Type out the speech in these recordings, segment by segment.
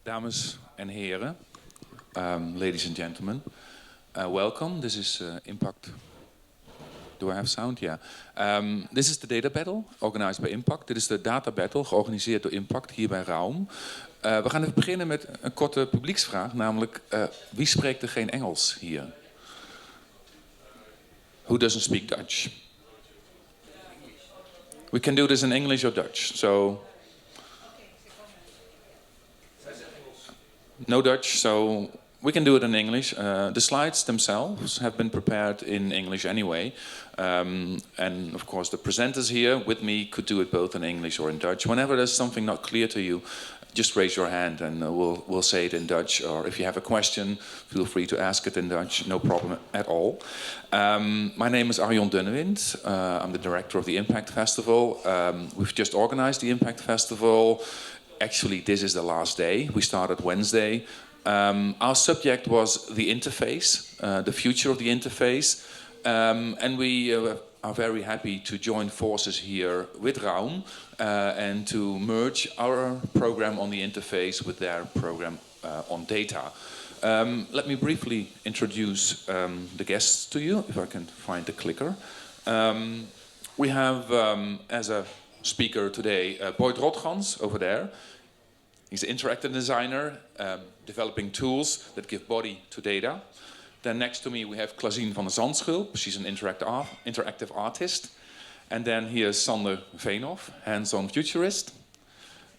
Dames en heren, ladies and gentlemen, welcome. This is IMPAKT. Do I have sound? Yeah. This is the data battle organized by IMPAKT. Dit is de data battle georganiseerd door IMPAKT hier bij Raum. We gaan even beginnen met een korte publieksvraag, namelijk wie spreekt er geen Engels hier? Who doesn't speak Dutch? We can do this in English or Dutch. So no Dutch, so we can do it in English. The slides themselves have been prepared in English anyway. And of course the presenters here with me could do it both in English or in Dutch. Whenever there's something not clear to you, just raise your hand and we'll say it in Dutch. Or if you have a question, feel free to ask it in Dutch, no problem at all. My name is Arjon Dunnewind. I'm the director of the IMPAKT Festival. We've just organized the IMPAKT Festival. Actually, this is the last day. We started Wednesday. Our subject was the interface, the future of the interface. And we are very happy to join forces here with Raum and to merge our program on the interface with their program on data. Let me briefly introduce the guests to you, if I can find the clicker. We have as a speaker today Boyd Rotgans over there. He's an interactive designer, developing tools that give body to data. Then next to me we have Klasien van Zandschulp. She's an interactive artist. And then here's Sander Veenhof, hands-on futurist.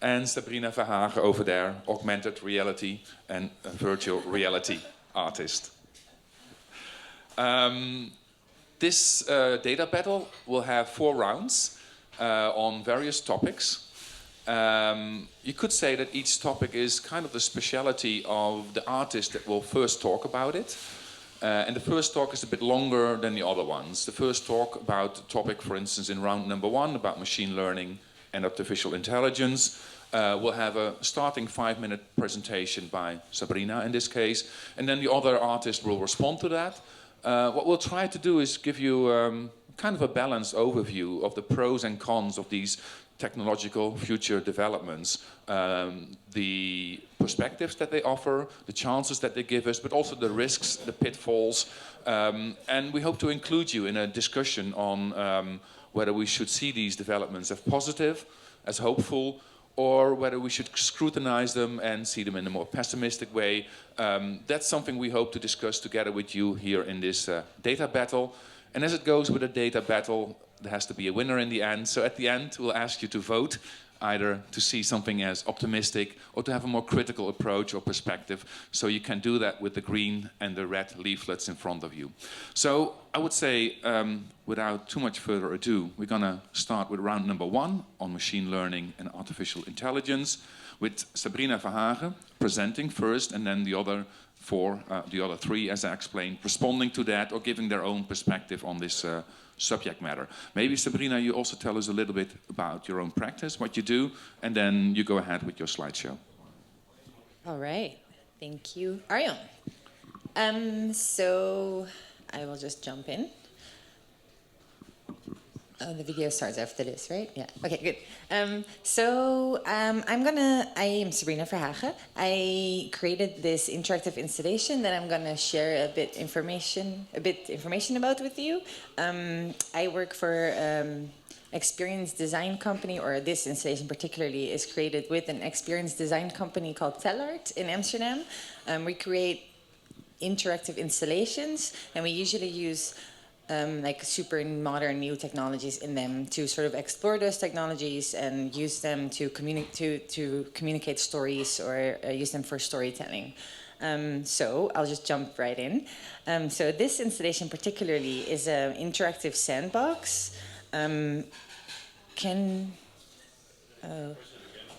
And Sabrina Verhage over there, augmented reality and virtual reality artist. This data battle will have 4 rounds on various topics. You could say that each topic is kind of the speciality of the artist that will first talk about it. And the first talk is a bit longer than the other ones. The first talk about the topic, for instance, in round number 1, about machine learning and artificial intelligence, will have a starting 5-minute presentation by Sabrina in this case. And then the other artist will respond to that. What we'll try to do is give you kind of a balanced overview of the pros and cons of these technological future developments, the perspectives that they offer, the chances that they give us, but also the risks, the pitfalls. And we hope to include you in a discussion on whether we should see these developments as positive, as hopeful, or whether we should scrutinize them and see them in a more pessimistic way. That's something we hope to discuss together with you here in this data battle. And as it goes with a data battle, there has to be a winner in the end. So at the end, we'll ask you to vote, either to see something as optimistic or to have a more critical approach or perspective. So you can do that with the green and the red leaflets in front of you. So I would say, without too much further ado, we're going to start with round number 1 on machine learning and artificial intelligence, with Sabrina Verhage presenting first, and then the other 3, as I explained, responding to that or giving their own perspective on this subject matter. Maybe, Sabrina, you also tell us a little bit about your own practice, what you do, and then you go ahead with your slideshow. All right. Thank you, Arjon. So I will just jump in. Oh, the video starts after this, right? Yeah. Okay, good. I am Sabrina Verhage. I created this interactive installation that I'm gonna share a bit information about with you. I work for experience design company, or this installation particularly is created with an experience design company called Tellart in Amsterdam. We create interactive installations, and we usually use like super modern new technologies in them to sort of explore those technologies and use them to communicate stories or use them for storytelling. So I'll just jump right in. So this installation particularly is an interactive sandbox.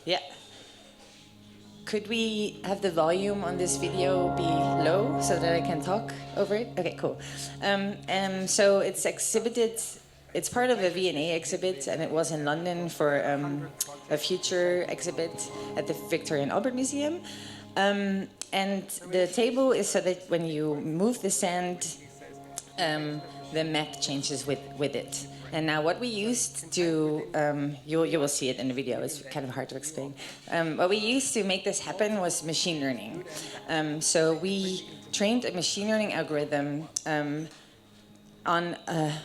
Yeah. Could we have the volume on this video be low so that I can talk over it? Okay, cool. So it's exhibited, it's part of a V&A exhibit, and it was in London for a future exhibit at the Victoria and Albert Museum. And the table is so that when you move the sand, the map changes with it. And now what we used to, you will see it in the video, it's kind of hard to explain. What we used to make this happen was machine learning. So we trained a machine learning algorithm on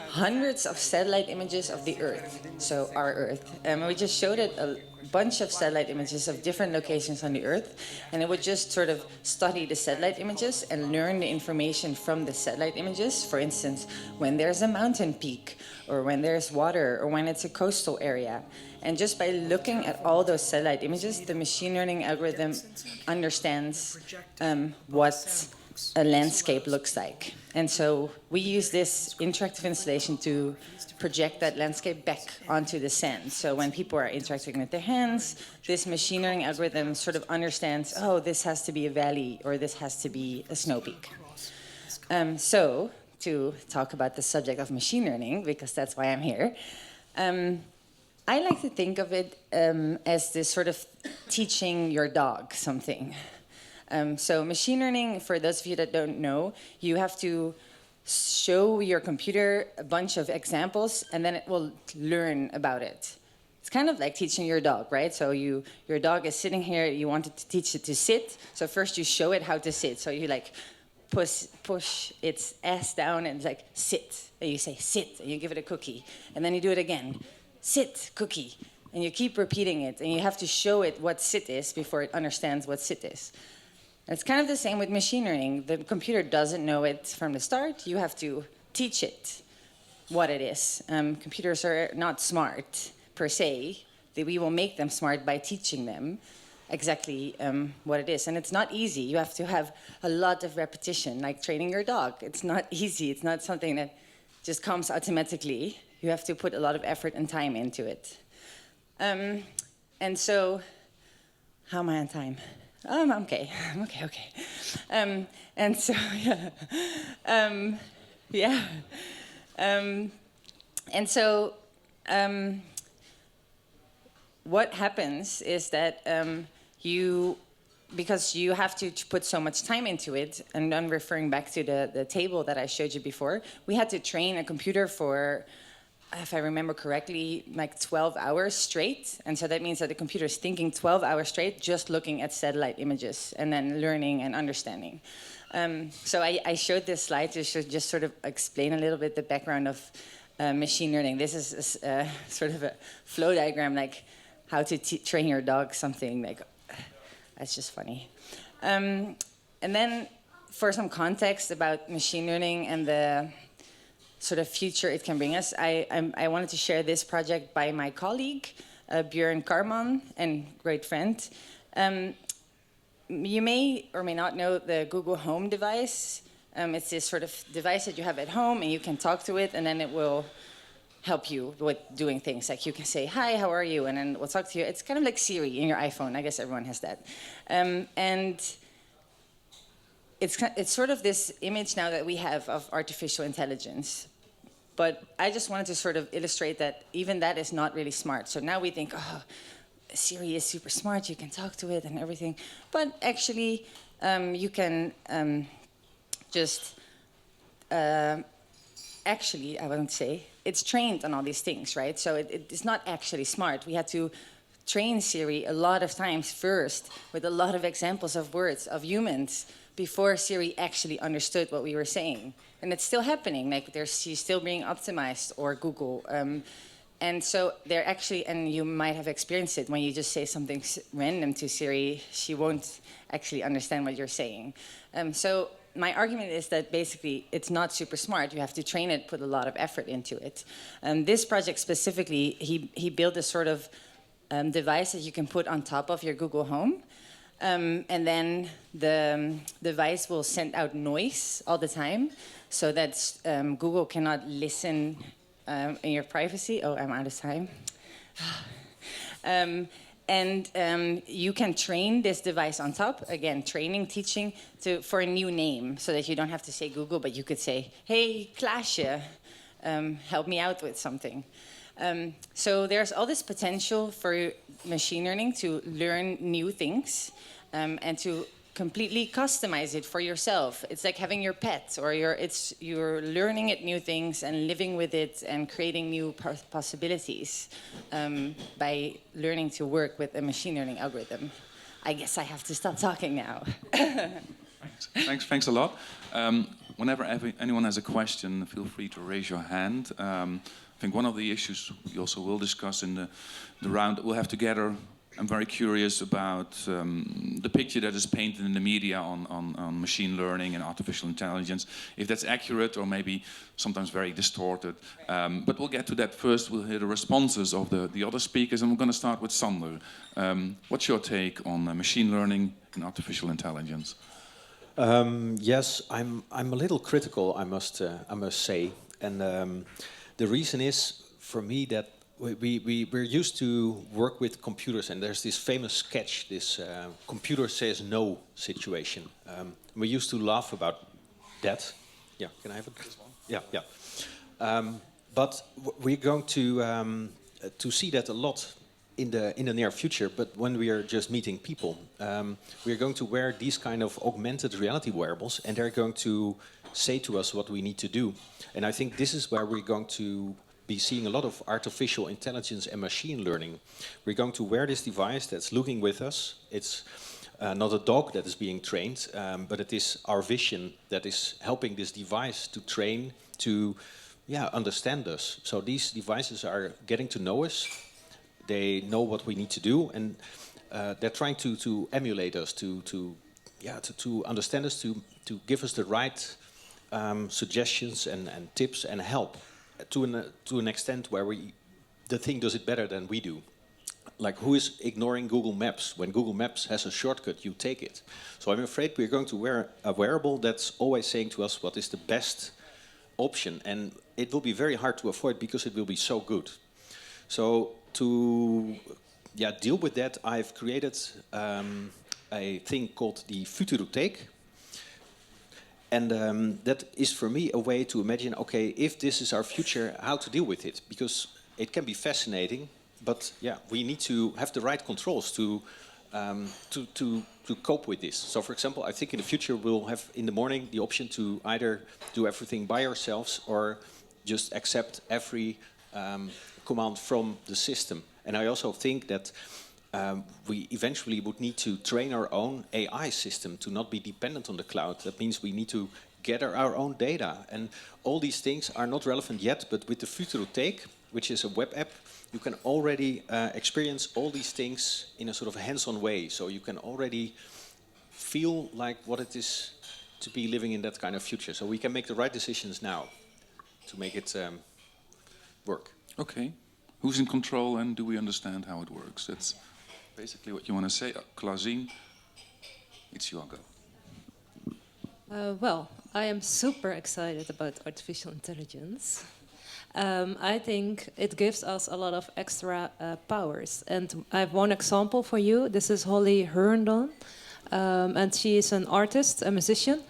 hundreds of satellite images of the Earth, so our Earth. We just showed it a bunch of satellite images of different locations on the Earth, and it would just sort of study the satellite images and learn the information from the satellite images. For instance, when there's a mountain peak, or when there's water, or when it's a coastal area. And just by looking at all those satellite images, the machine learning algorithm understands what a landscape looks like. And so we use this interactive installation to project that landscape back onto the sand. So when people are interacting with their hands, this machine learning algorithm sort of understands, oh, this has to be a valley, or this has to be a snow peak. So to talk about the subject of machine learning, because that's why I'm here, I like to think of it as this sort of teaching your dog something. So machine learning, for those of you that don't know, you have to show your computer a bunch of examples, and then it will learn about it. It's kind of like teaching your dog, right? So your dog is sitting here, you wanted to teach it to sit, so first you show it how to sit. So you like push its ass down and like sit, and you say sit, and you give it a cookie, and then you do it again, sit, cookie, and you keep repeating it, and you have to show it what sit is before it understands what sit is. It's kind of the same with machine learning. The computer doesn't know it from the start. You have to teach it what it is. Computers are not smart per se. We will make them smart by teaching them exactly what it is. And it's not easy. You have to have a lot of repetition, like training your dog. It's not easy. It's not something that just comes automatically. You have to put a lot of effort and time into it. And so, how am I on time? I'm okay. And so, yeah. And so, what happens is that because you have to put so much time into it, and I'm referring back to the table that I showed you before, we had to train a computer for, if I remember correctly, like 12 hours straight. And so that means that the computer is thinking 12 hours straight, just looking at satellite images and then learning and understanding. So I showed this slide to just sort of explain a little bit the background of machine learning. This is sort of a flow diagram, like how to train your dog something. Like, that's just funny. And then for some context about machine learning and the sort of future it can bring us, I wanted to share this project by my colleague, Björn Karman, and great friend. You may or may not know the Google Home device. It's this sort of device that you have at home, and you can talk to it, and then it will help you with doing things. Like you can say, hi, how are you? And then we'll talk to you. It's kind of like Siri in your iPhone. I guess everyone has that. And it's sort of this image now that we have of artificial intelligence. But I just wanted to sort of illustrate that even that is not really smart. So now we think, oh, Siri is super smart, you can talk to it and everything. But actually, you can actually, I wouldn't say, it's trained on all these things, right? So it is not actually smart. We had to train Siri a lot of times first with a lot of examples of words of humans before Siri actually understood what we were saying. And it's still happening, like she's still being optimized, or Google. And so they're actually, and you might have experienced it, when you just say something random to Siri, she won't actually understand what you're saying. So my argument is that basically it's not super smart. You have to train it, put a lot of effort into it. This project specifically, he built a sort of device that you can put on top of your Google Home. And then the device will send out noise all the time, so that Google cannot listen in your privacy. Oh, I'm out of time. And you can train this device on top. Again, training, teaching for a new name, so that you don't have to say Google, but you could say, hey, Klasien, help me out with something. So there's all this potential for machine learning to learn new things and to completely customize it for yourself. It's like having your pet, or you're learning at new things and living with it and creating new possibilities by learning to work with a machine learning algorithm. I guess I have to stop talking now. Thanks a lot. Whenever anyone has a question, feel free to raise your hand. I think one of the issues we also will discuss in the round that we'll have together. I'm very curious about the picture that is painted in the media on machine learning and artificial intelligence, if that's accurate or maybe sometimes very distorted. But we'll get to that first. We'll hear the responses of the other speakers, and we're going to start with Sander. What's your take on machine learning and artificial intelligence? Yes, I'm a little critical, I must say, and the reason is for me that we're used to work with computers, and there's this famous sketch, this computer says no situation. We used to laugh about that. Yeah, can I have it? This one? Yeah. But we're going to see that a lot in the near future. But when we are just meeting people, we're going to wear these kind of augmented reality wearables, and they're going to say to us what we need to do. And I think this is where we're going to be seeing a lot of artificial intelligence and machine learning. We're going to wear this device that's looking with us. It's not a dog that is being trained, but it is our vision that is helping this device to train to understand us. So these devices are getting to know us. They know what we need to do, and they're trying to emulate us, to understand us, to give us the right suggestions and tips and help to an extent where the thing does it better than we do. Like, who is ignoring Google Maps? When Google Maps has a shortcut, you take it. So I'm afraid we're going to wear a wearable that's always saying to us what is the best option, and it will be very hard to avoid because it will be so good. So to deal with that, I've created a thing called the Futurotheek. And that is for me a way to imagine, okay, if this is our future, how to deal with it. Because it can be fascinating, but we need to have the right controls to cope with this. So for example, I think in the future we'll have in the morning the option to either do everything by ourselves or just accept every command from the system. And I also think that we eventually would need to train our own AI system to not be dependent on the cloud. That means we need to gather our own data. And all these things are not relevant yet, but with the Futurotheek, which is a web app, you can already experience all these things in a sort of hands-on way. So you can already feel like what it is to be living in that kind of future. So we can make the right decisions now to make it work. Okay. Who's in control, and do we understand how it works? That's basically what you want to say. Klasien, it's your go. Well, I am super excited about artificial intelligence. I think it gives us a lot of extra powers. And I have one example for you. This is Holly Herndon. And she is an artist, a musician.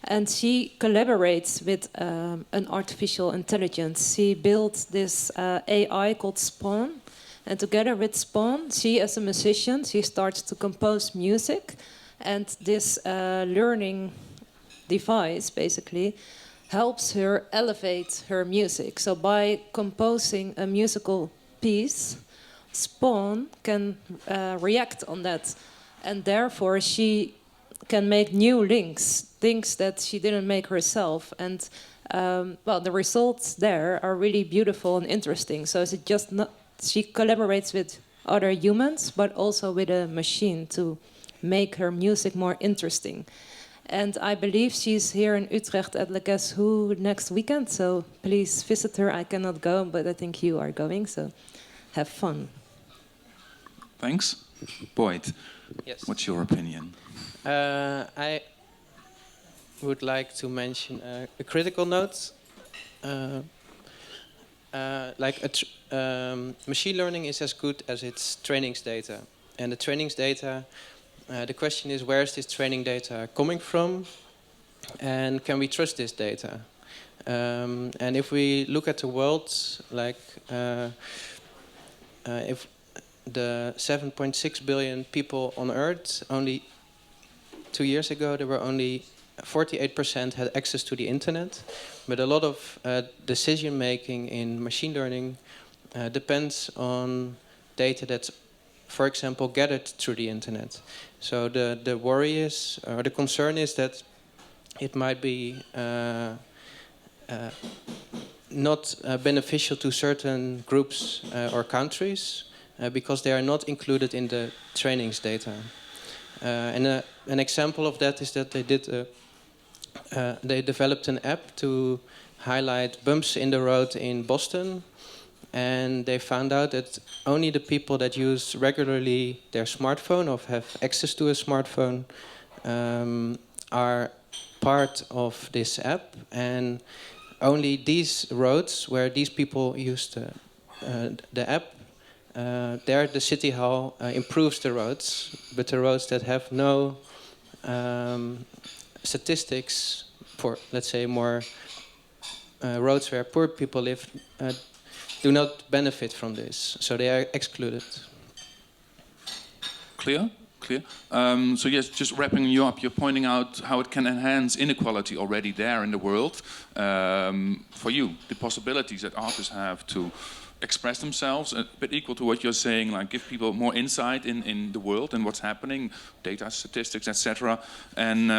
And she collaborates with an artificial intelligence. She built this AI called Spawn. And together with Spawn, she as a musician, she starts to compose music. And this learning device basically helps her elevate her music. So by composing a musical piece, Spawn can react on that. And therefore she can make new links, things that she didn't make herself. And well, the results there are really beautiful and interesting. So it's just not, she collaborates with other humans, but also with a machine to make her music more interesting. And I believe she's here in Utrecht at Guess Who next weekend. So please visit her. I cannot go, but I think you are going. So have fun. Thanks. Boyd, Yes. what's your opinion? I would like to mention a critical note. Machine learning is as good as its trainings data. And the trainings data, the question is, where is this training data coming from? And can we trust this data? And if we look at the world, like if the 7.6 billion people on Earth, only 2 years ago, there were only 48% had access to the internet, but a lot of decision making in machine learning depends on data that's, for example, gathered through the internet. So the worry is, or the concern is that it might be not beneficial to certain groups or countries because they are not included in the trainings data. And an example of that is that they developed an app to highlight bumps in the road in Boston, and they found out that only the people that use regularly their smartphone or have access to a smartphone are part of this app, and only these roads where these people use the app, there the city hall improves the roads, but the roads that have no statistics for, let's say, more roads where poor people live do not benefit from this, so they are excluded. Clear? Clear. So yes, just wrapping you up, you're pointing out how it can enhance inequality already there in the world. For you, the possibilities that artists have to express themselves, a bit equal to what you're saying, like give people more insight in the world and what's happening, data, statistics, etc. And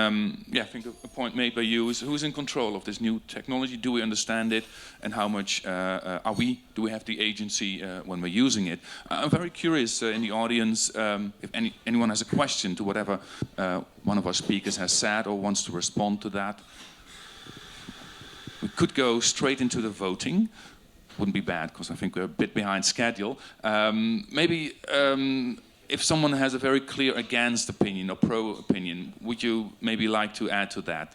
yeah, I think a point made by you is who's in control of this new technology? Do we understand it? And how much do we have the agency when we're using it? I'm very curious in the audience if anyone has a question to whatever one of our speakers has said or wants to respond to that. We could go straight into the voting. Wouldn't be bad, because I think we're a bit behind schedule. Maybe if someone has a very clear against opinion or pro opinion, would you maybe like to add to that?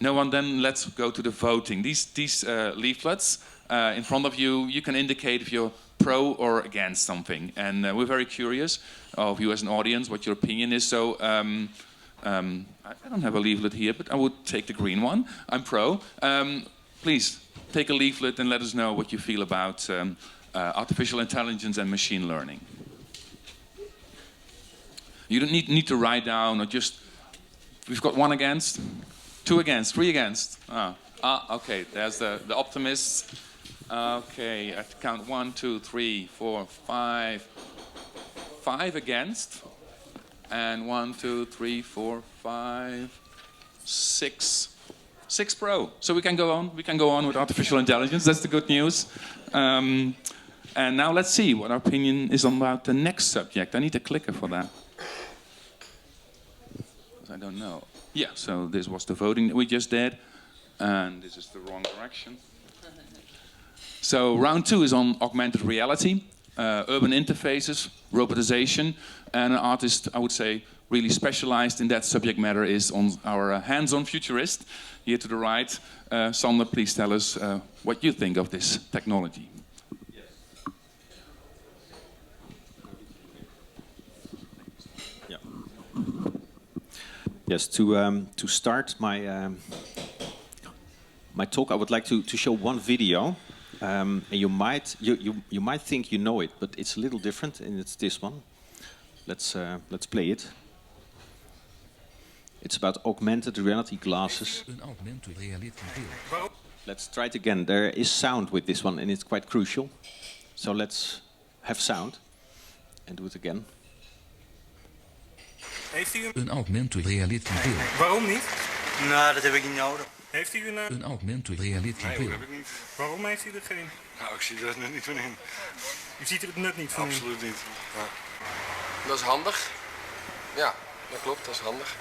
No one, then let's go to the voting. These leaflets in front of you, you can indicate if you're pro or against something. And we're very curious of you as an audience, what your opinion is. So I don't have a leaflet here, but I would take the green one. I'm pro. Please take a leaflet and let us know what you feel about artificial intelligence and machine learning. You don't need to write down or just... We've got 1 against, 2 against, 3 against. Okay, there's the optimists. Okay, I count 1, 2, 3, 4, 5. 5 against. And 1, 2, 3, 4, 5, 6. 6 pro. So we can go on. We can go on with artificial intelligence. That's the good news. And now let's see what our opinion is about the next subject. I need a clicker for that. I don't know. Yeah, so this was the voting that we just did. And this is the wrong direction. So round 2 is on augmented reality, urban interfaces, robotization. And an artist, I would say, really specialized in that subject matter is on our hands-on futurist. Here to the right, Sander, please tell us what you think of this technology. Yeah. Yes. To start my my talk, I would like to show one video. And you might think you know it, but it's a little different, and it's this one. Let's play it. It's about augmented reality glasses. Let's try it again. There is sound with this one, and it's quite crucial. So let's have sound and do it again. Heeft u een augmented reality bril? Waarom niet? Nou, dat heb ik niet nodig. Heeft u Een augmented reality Nee, bril? dat heb ik niet. Waarom heeft u er geen? Nou, ik zie er net niet van in. U ziet er het nut niet van in. Absoluut niet. Ja. Dat is handig. Ja, dat klopt, dat is handig.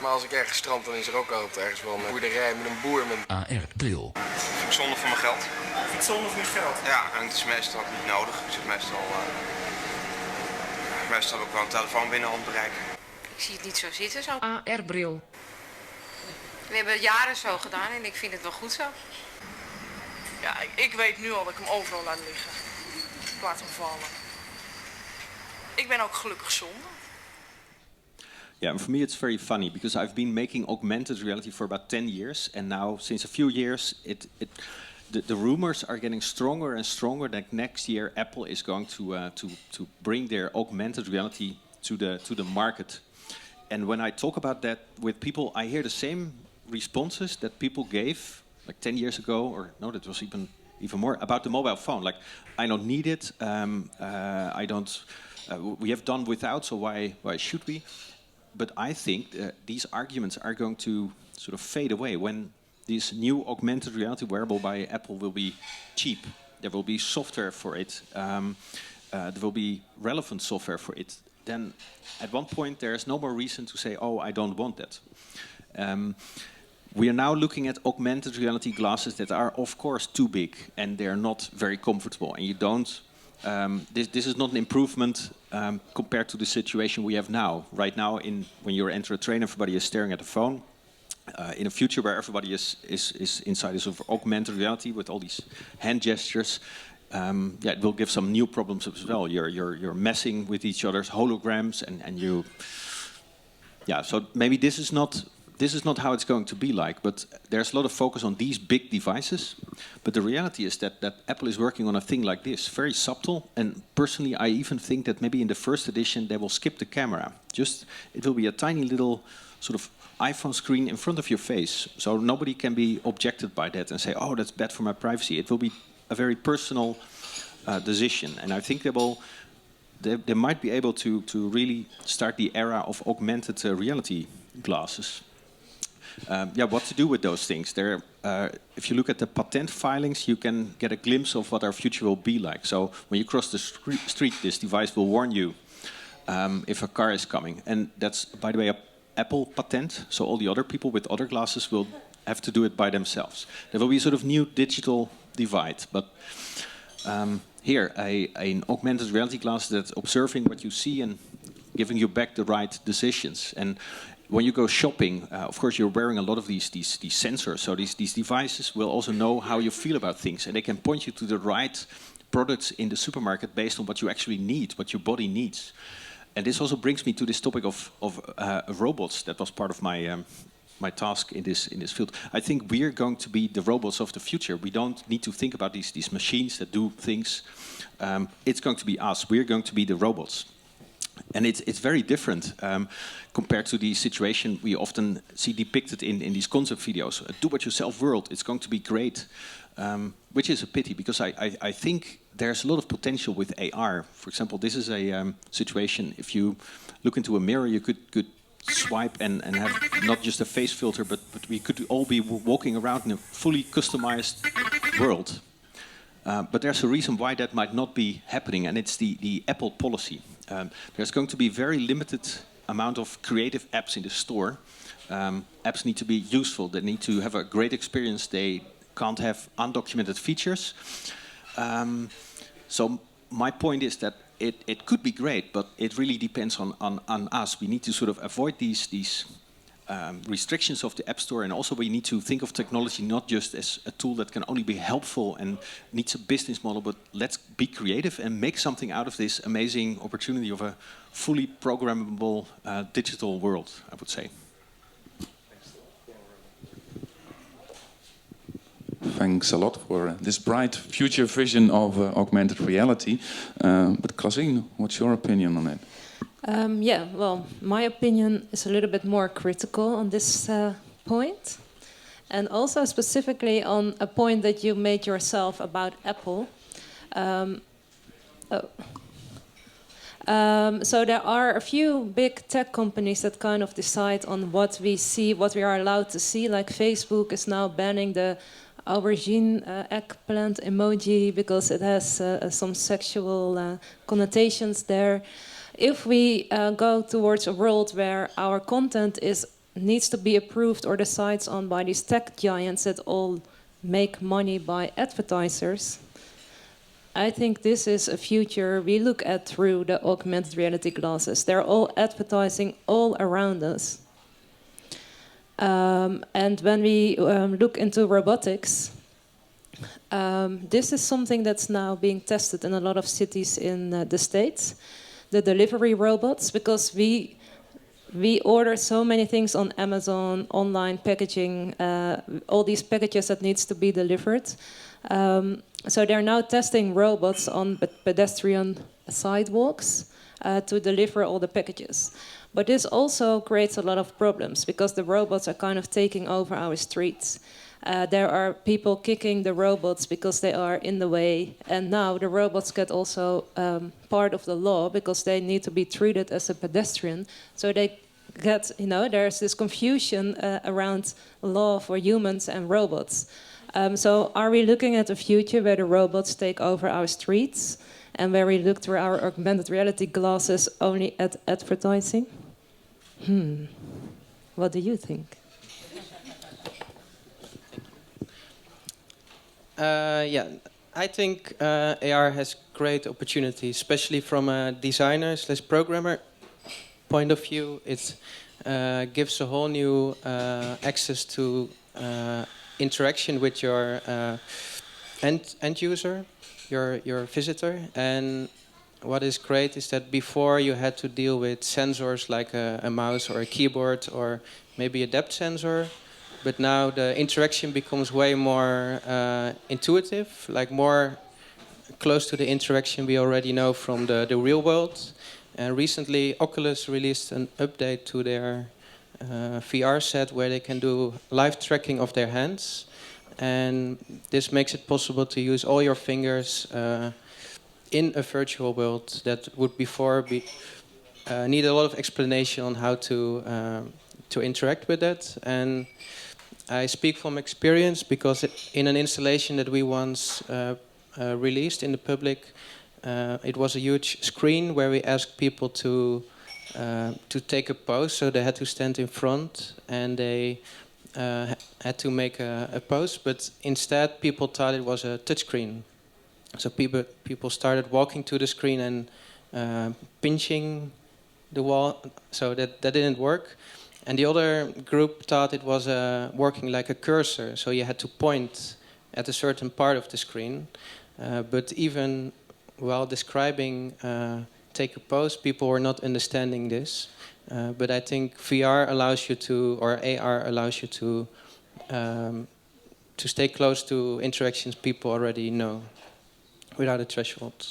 Maar als ik ergens strand, dan is er ook altijd ergens wel een boerderij met een boer met een AR-bril. Vind ik zonde van mijn geld. Vind je zonde van je geld? Ja, en het is meestal niet nodig. Ik zit meestal heb ik wel een telefoon binnen handbereik. Ik zie het niet zo zitten, zo. AR-bril. We hebben het jaren zo gedaan en ik vind het wel goed zo. Ja, ik weet nu al dat ik hem overal laat liggen. Ik laat hem vallen. Ik ben ook gelukkig zonder. Yeah, and for me it's very funny because I've been making augmented reality for about 10 years, and now since a few years the rumors are getting stronger and stronger that next year Apple is going to bring their augmented reality to the market. And when I talk about that with people, I hear the same responses that people gave like 10 years ago, or no, that was even more, about the mobile phone. Like, I don't need it. I don't. We have done without, so why should we? But I think these arguments are going to sort of fade away when this new augmented reality wearable by Apple will be cheap. There will be software for it. There will be relevant software for it. Then at one point there is no more reason to say, oh, I don't want that. We are now looking at augmented reality glasses that are of course too big and they're not very comfortable, and you don't this is not an improvement compared to the situation we have now. Right now, when you enter a train, everybody is staring at the phone. In a future where everybody is inside this sort of augmented reality with all these hand gestures, it will give some new problems as well. You're messing with each other's holograms, and you, So maybe this is not how it's going to be like. But there's a lot of focus on these big devices. But the reality is that Apple is working on a thing like this, very subtle. And personally, I even think that maybe in the first edition they will skip the camera. It will be a tiny little sort of iPhone screen in front of your face, so nobody can be objected by that and say, oh, that's bad for my privacy. It will be a very personal decision, and I think they might be able to really start the era of augmented reality glasses. What to do with those things? If you look at the patent filings, you can get a glimpse of what our future will be like. So when you cross the street, this device will warn you if a car is coming, and that's, by the way, a Apple patent, so all the other people with other glasses will have to do it by themselves. There will be a sort of new digital divide, but here, an augmented reality glass that's observing what you see and giving you back the right decisions. And when you go shopping, of course, you're wearing a lot of these sensors, so these devices will also know how you feel about things, and they can point you to the right products in the supermarket based on what you actually need, what your body needs. And this also brings me to this topic of robots. That was part of my task in this field. I think we're going to be the robots of the future. We don't need to think about these machines that do things. It's going to be us. We're going to be the robots. And it's very different compared to the situation we often see depicted in these concept videos. A do-it-yourself world, it's going to be great. Which is a pity, because I think there's a lot of potential with AR. For example, this is a situation, if you look into a mirror, you could swipe and have not just a face filter, but we could all be walking around in a fully customized world. But there's a reason why that might not be happening, and it's the Apple policy. There's going to be very limited amount of creative apps in the store. Apps need to be useful. They need to have a great experience. They can't have undocumented features. So my point is that it could be great, but it really depends on us. We need to sort of avoid these restrictions of the App Store, and also we need to think of technology not just as a tool that can only be helpful and needs a business model, but let's be creative and make something out of this amazing opportunity of a fully programmable digital world, I would say. Thanks a lot for this bright future vision of augmented reality. But Klasien, what's your opinion on it? Well, my opinion is a little bit more critical on this point. And also specifically on a point that you made yourself about Apple. So there are a few big tech companies that kind of decide on what we see, what we are allowed to see. Like Facebook is now banning the aubergine eggplant emoji because it has some sexual connotations there. If we go towards a world where our content needs to be approved or decided on by these tech giants that all make money by advertisers, I think this is a future we look at through the augmented reality glasses. They're all advertising all around us. And when we look into robotics, this is something that's now being tested in a lot of cities in the States. The delivery robots, because we order so many things on Amazon, online packaging, all these packages that needs to be delivered. So they're now testing robots on pedestrian sidewalks. to deliver all the packages. But this also creates a lot of problems because the robots are kind of taking over our streets. There are people kicking the robots because they are in the way. And now the robots get also part of the law because they need to be treated as a pedestrian. So they get, there's this confusion around law for humans and robots. So are we looking at a future where the robots take over our streets and where we look through our augmented reality glasses only at advertising? What do you think? I think AR has great opportunities, especially from a designer/programmer point of view. It gives a whole new access to interaction with your end user, your visitor. And what is great is that before you had to deal with sensors like a mouse or a keyboard or maybe a depth sensor. But now the interaction becomes way more intuitive, like more close to the interaction we already know from the real world. And recently, Oculus released an update to their VR set where they can do live tracking of their hands. And this makes it possible to use all your fingers in a virtual world that would before need a lot of explanation on how to interact with that. And I speak from experience because in an installation that we once released in the public, it was a huge screen where we asked people to take a pose. So they had to stand in front and they had to make a pose. But instead, people thought it was a touchscreen. So people started walking to the screen and pinching the wall. So that didn't work. And the other group thought it was working like a cursor, so you had to point at a certain part of the screen. But even while describing take a pose, people were not understanding this. But I think VR allows you to, or AR allows you to stay close to interactions people already know, without a threshold.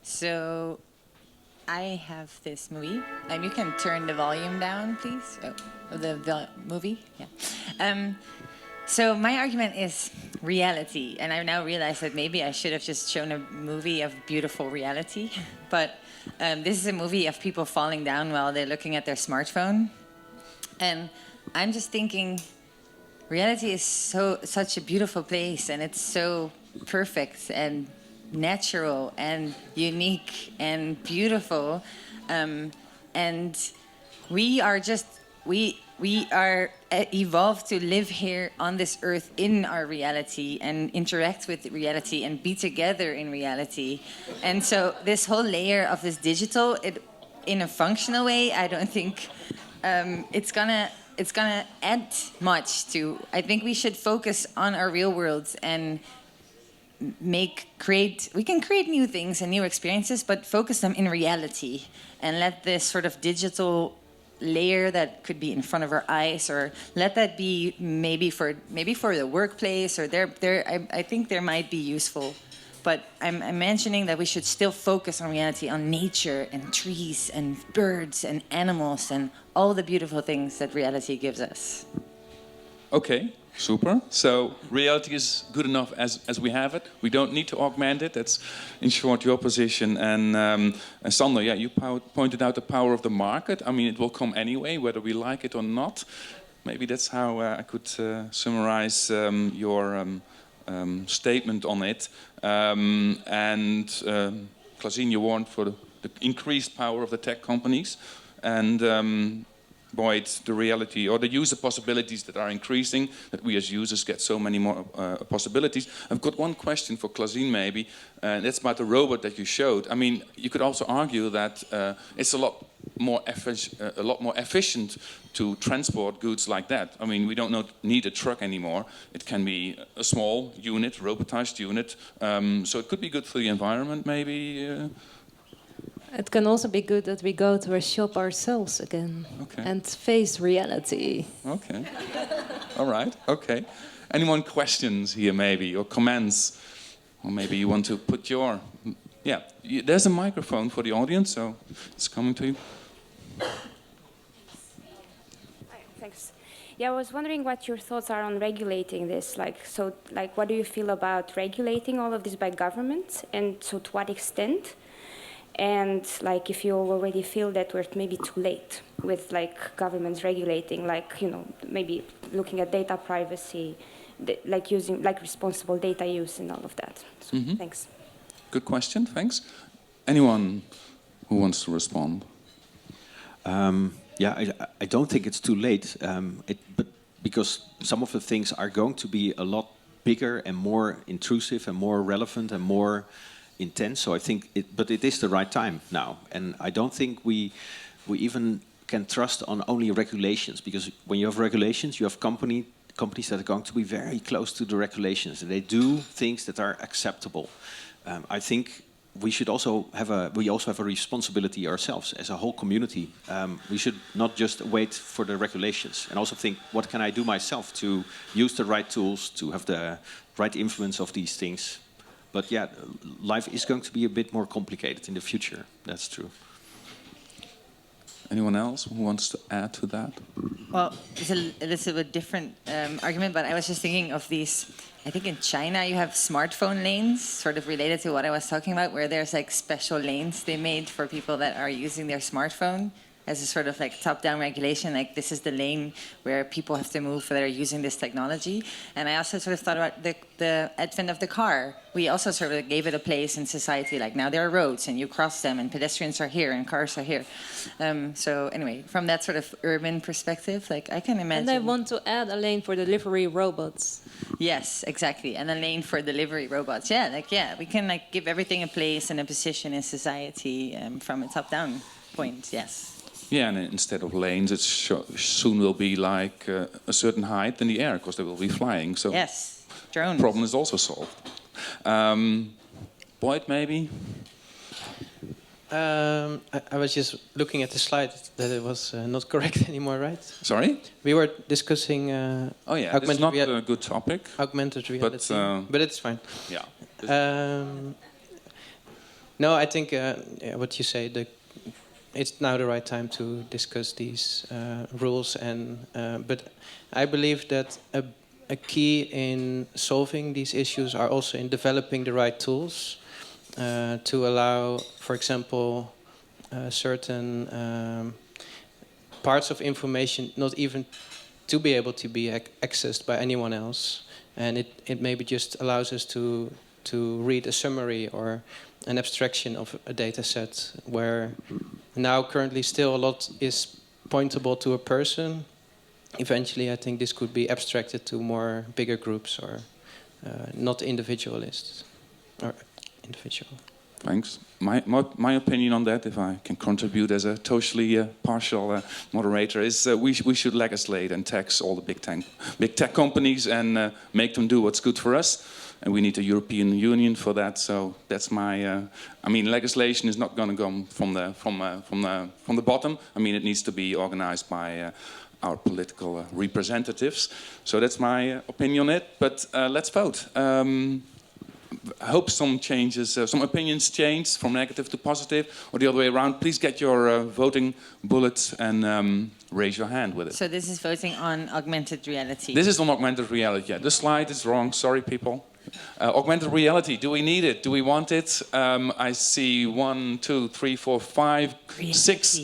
So I have this movie. You can turn the volume down, please. The movie, yeah. So my argument is reality, and I now realize that maybe I should have just shown a movie of beautiful reality. But this is a movie of people falling down while they're looking at their smartphone, and I'm just thinking, reality is such a beautiful place, and it's so perfect and natural and unique and beautiful, and we are evolved to live here on this earth in our reality and interact with reality and be together in reality. And so this whole layer of this digital, in a functional way, I don't think it's gonna add much to. I think we should focus on our real worlds and we can create new things and new experiences, but focus them in reality and let this sort of digital layer that could be in front of our eyes, or let that be maybe for the workplace, or I think there might be useful. But I'm mentioning that we should still focus on reality, on nature and trees and birds and animals and all the beautiful things that reality gives us. Okay. Super. So reality is good enough as we have it. We don't need to augment it. That's, in short, your position. And Sander, yeah, you pointed out the power of the market. I mean, it will come anyway, whether we like it or not. Maybe that's how I could summarize your statement on it. Klasien, you warned for the increased power of the tech companies. And boy, it's the reality or the user possibilities that are increasing, that we as users get so many more possibilities. I've got one question for Klasien maybe, and that's about the robot that you showed. I mean, you could also argue that it's a lot more efficient to transport goods like that. I mean, we don't need a truck anymore. It can be a small unit, robotized unit. So it could be good for the environment maybe. It can also be good that we go to a shop ourselves again and face reality. Okay. All right. Okay. Anyone questions here maybe or comments? Or maybe you want to put your... Yeah, there's a microphone for the audience, so it's coming to you. Thanks. Yeah, I was wondering what your thoughts are on regulating this. What do you feel about regulating all of this by government, and so to what extent? And if you already feel that we're maybe too late with governments regulating, maybe looking at data privacy, using responsible data use and all of that. So, thanks. Good question. Thanks. Anyone who wants to respond? I don't think it's too late, but because some of the things are going to be a lot bigger and more intrusive and more relevant and more intense. So I think, but it is the right time now, and I don't think we even can trust on only regulations, because when you have regulations, you have companies that are going to be very close to the regulations, and they do things that are acceptable. I think we also have a responsibility ourselves as a whole community. We should not just wait for the regulations, and also think, what can I do myself to use the right tools, to have the right influence of these things. But yeah, life is going to be a bit more complicated in the future. That's true. Anyone else who wants to add to that? Well, it's a little bit different argument, but I was just thinking of these. I think in China you have smartphone lanes, sort of related to what I was talking about, where there's special lanes they made for people that are using their smartphone as a sort of top-down regulation. This is the lane where people have to move that are using this technology. And I also sort of thought about the advent of the car. We also sort of gave it a place in society. Now there are roads and you cross them, and pedestrians are here and cars are here. So anyway, from that sort of urban perspective, I can imagine. And I want to add a lane for delivery robots. Yes, exactly, and a lane for delivery robots. Yeah, we can give everything a place and a position in society from a top-down point. Yes. Yeah, and instead of lanes, it soon will be a certain height in the air, because they will be flying. So yes, drones. The problem is also solved. Boyd, maybe? I was just looking at the slide that it was not correct anymore, right? Sorry? We were discussing it's not a good topic. Augmented reality, but it's fine. Yeah. No, I think what you say, it's now the right time to discuss these rules, but I believe that a key in solving these issues are also in developing the right tools to allow, for example, certain parts of information not even to be able to be accessed by anyone else, and it maybe just allows us to read a summary or an abstraction of a data set, where now currently still a lot is pointable to a person. Eventually I think this could be abstracted to more bigger groups, or not individualists or individual. Thanks. My opinion on that, if I can contribute as a totally partial moderator, is we should legislate and tax all the big tech companies and make them do what's good for us. And we need a European Union for that. So that's my. Legislation is not going to come from the bottom. It needs to be organized by our political representatives. So that's my opinion on it. But let's vote. I hope some changes, some opinions change from negative to positive, or the other way around. Please get your voting bullets and raise your hand with it. So this is voting on augmented reality. This is on augmented reality. Yeah, the slide is wrong. Sorry, people. Augmented reality. Do we need it? Do we want it? I see 1, 2, 3, 4, 5, 6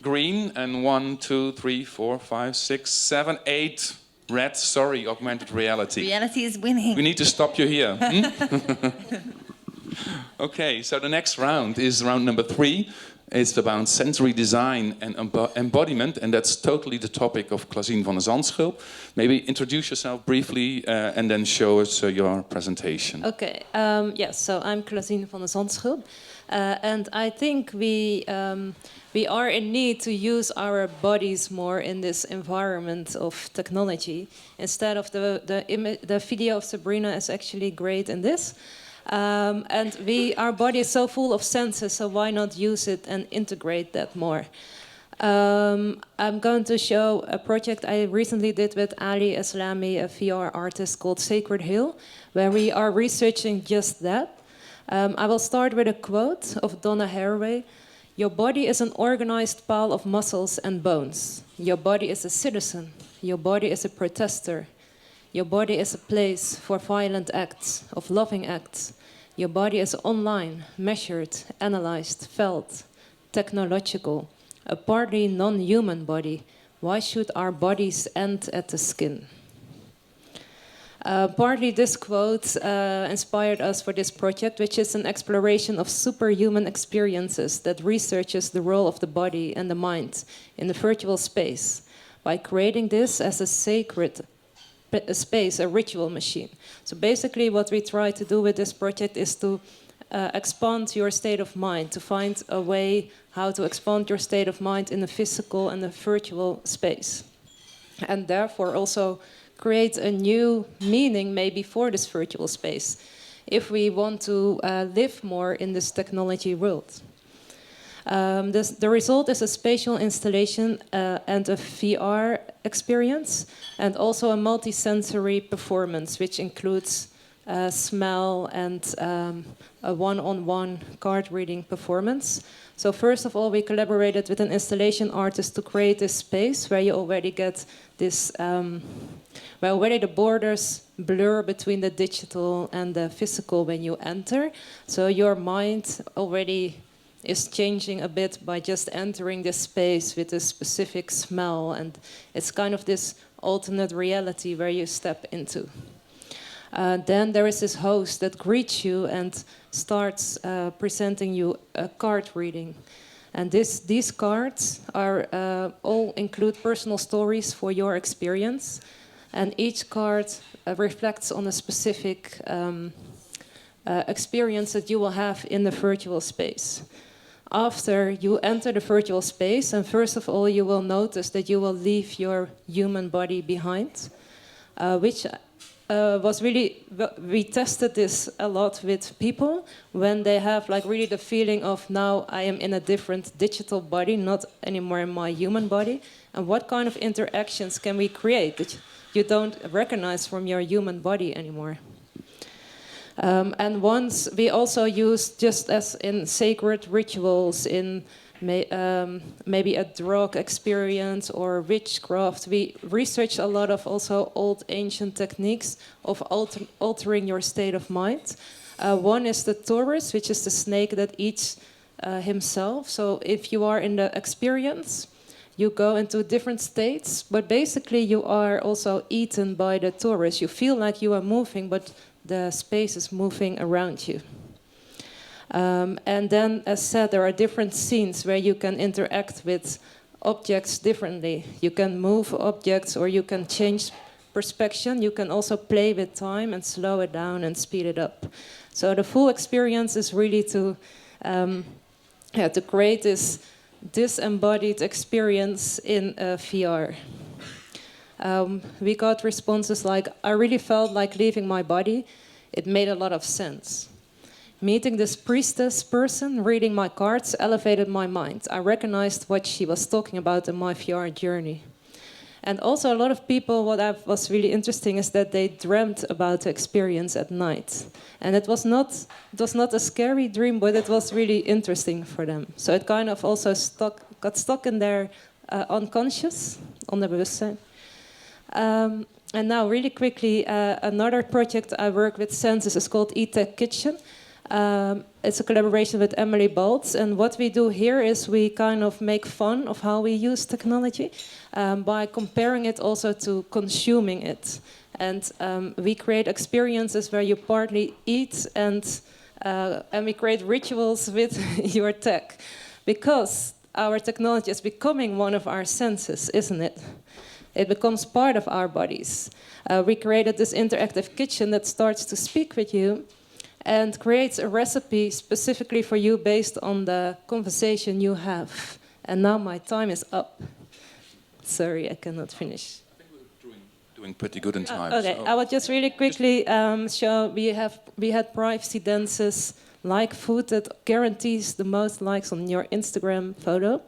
green, and 1, 2, 3, 4, 5, 6, 7, 8 red. Sorry, augmented reality. Reality is winning. We need to stop you here. Okay, so the next round is round number 3. It's about sensory design and embodiment, and that's totally the topic of Klasien van de Zandschulp. Maybe introduce yourself briefly and then show us your presentation. Okay, yes, so I'm Klasien van de Zandschulp, and I think we are in need to use our bodies more in this environment of technology. Instead of the video of Sabrina is actually great in this. And our body is so full of senses, so why not use it and integrate that more? I'm going to show a project I recently did with Ali Islami, a VR artist, called Sacred Hill, where we are researching just that. I will start with a quote of Donna Haraway. Your body is an organized pile of muscles and bones. Your body is a citizen. Your body is a protester. Your body is a place for violent acts, of loving acts. Your body is online, measured, analyzed, felt, technological, a partly non-human body. Why should our bodies end at the skin? Partly this quote inspired us for this project, which is an exploration of superhuman experiences that researches the role of the body and the mind in the virtual space by creating this as a sacred space, a ritual machine. So basically what we try to do with this project is to expand your state of mind, to find a way how to expand your state of mind in the physical and the virtual space. And therefore also create a new meaning maybe for this virtual space if we want to live more in this technology world. The result is a spatial installation and a VR experience, and also a multi-sensory performance, which includes smell and a one-on-one card reading performance. So first of all, we collaborated with an installation artist to create this space where you already get this, where already the borders blur between the digital and the physical when you enter. So your mind already is changing a bit by just entering this space with a specific smell, and it's kind of this alternate reality where you step into. Then there is this host that greets you and starts presenting you a card reading. And these cards are all include personal stories for your experience, and each card reflects on a specific experience that you will have in the virtual space. After you enter the virtual space, and first of all, you will notice that you will leave your human body behind, which was really, we tested this a lot with people when they have like really the feeling of, now I am in a different digital body, not anymore in my human body, and what kind of interactions can we create that you don't recognize from your human body anymore. And once we also used, just as in sacred rituals, in maybe a drug experience or witchcraft, we researched a lot of also old ancient techniques of altering your state of mind. One is the Taurus, which is the snake that eats himself. So if you are in the experience, you go into different states, but basically you are also eaten by the Taurus. You feel like you are moving, but the space is moving around you. And then, as said, there are different scenes where you can interact with objects differently. You can move objects, or you can change perspective. You can also play with time and slow it down and speed it up. So the full experience is really to create this disembodied experience in VR. We got responses like, I really felt like leaving my body. It made a lot of sense. Meeting this priestess person, reading my cards, elevated my mind. I recognized what she was talking about in my VR journey. And also a lot of people, what was really interesting is that they dreamt about the experience at night. And it was not a scary dream, but it was really interesting for them. So it kind of also got stuck in their unconscious, onderbewustzijn. And now really quickly, another project I work with Senses is called Eta Kitchen. It's a collaboration with Emily Baltz, and what we do here is we kind of make fun of how we use technology by comparing it also to consuming it. And we create experiences where you partly eat and we create rituals with your tech, because our technology is becoming one of our senses, isn't it? It becomes part of our bodies. We created this interactive kitchen that starts to speak with you and creates a recipe specifically for you based on the conversation you have. And now my time is up. Sorry, I cannot finish. I think we're doing pretty good in time. Okay, so. I will just really quickly show we had privacy dances like food that guarantees the most likes on your Instagram photo.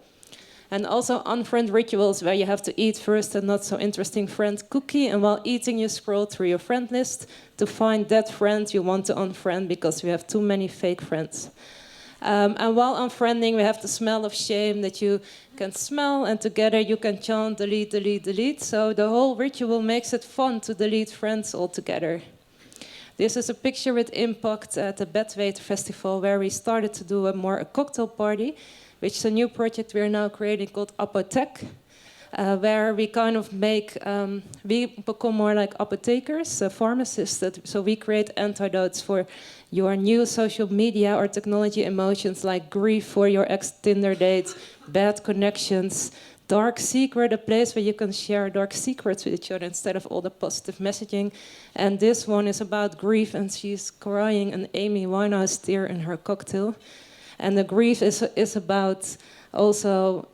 And also unfriend rituals where you have to eat first a not so interesting friend cookie, and while eating you scroll through your friend list to find that friend you want to unfriend because you have too many fake friends. And while unfriending, we have the smell of shame that you can smell, and together you can chant delete, delete, delete. So the whole ritual makes it fun to delete friends altogether. This is a picture with IMPAKT at the Bedweter Festival, where we started to do a cocktail party, which is a new project we are now creating called Apothek, where we kind of we become more like apothekers, pharmacists. So we create antidotes for your new social media or technology emotions, like grief for your ex-Tinder date, bad connections, dark secret, a place where you can share dark secrets with each other instead of all the positive messaging. And this one is about grief, and she's crying an Amy Winehouse tear in her cocktail. And the grief is about also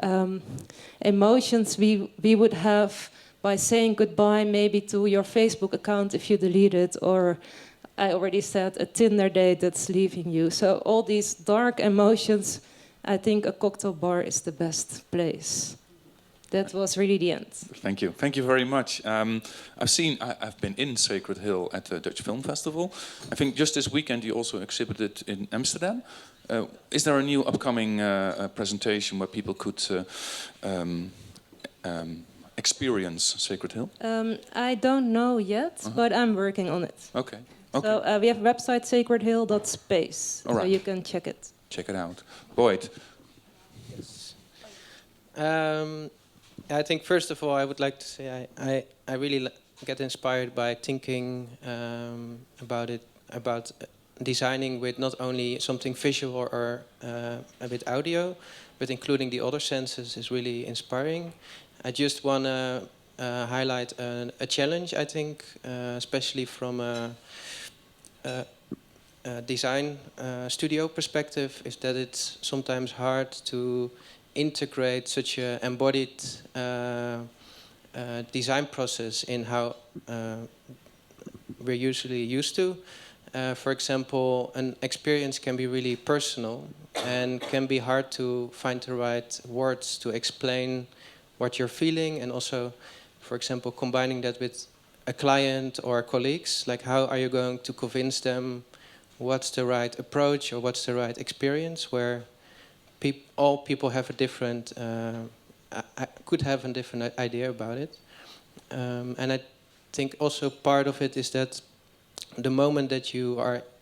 emotions we would have by saying goodbye maybe to your Facebook account if you delete it, or I already said a Tinder date that's leaving you. So all these dark emotions, I think a cocktail bar is the best place. That was really the end. Thank you. Thank you very much. I've been in Sacred Hill at the Dutch Film Festival. I think just this weekend you also exhibited in Amsterdam. Is there a new upcoming presentation where people could experience Sacred Hill? I don't know yet, but I'm working on it. Okay. So we have a website, sacredhill.space, so you can check it. Check it out. Boyd. Yes. I think first of all I would like to say I really get inspired by thinking about designing with not only something visual or a bit audio, but including the other senses is really inspiring. I just want to highlight a challenge, I think, especially from a design studio perspective, is that it's sometimes hard to integrate such an embodied design process in how we're usually used to. For example, an experience can be really personal and can be hard to find the right words to explain what you're feeling, and also, for example, combining that with a client or colleagues, like how are you going to convince them what's the right approach or what's the right experience, where all people have a different, could have a different idea about it. And I think also part of it is that the moment that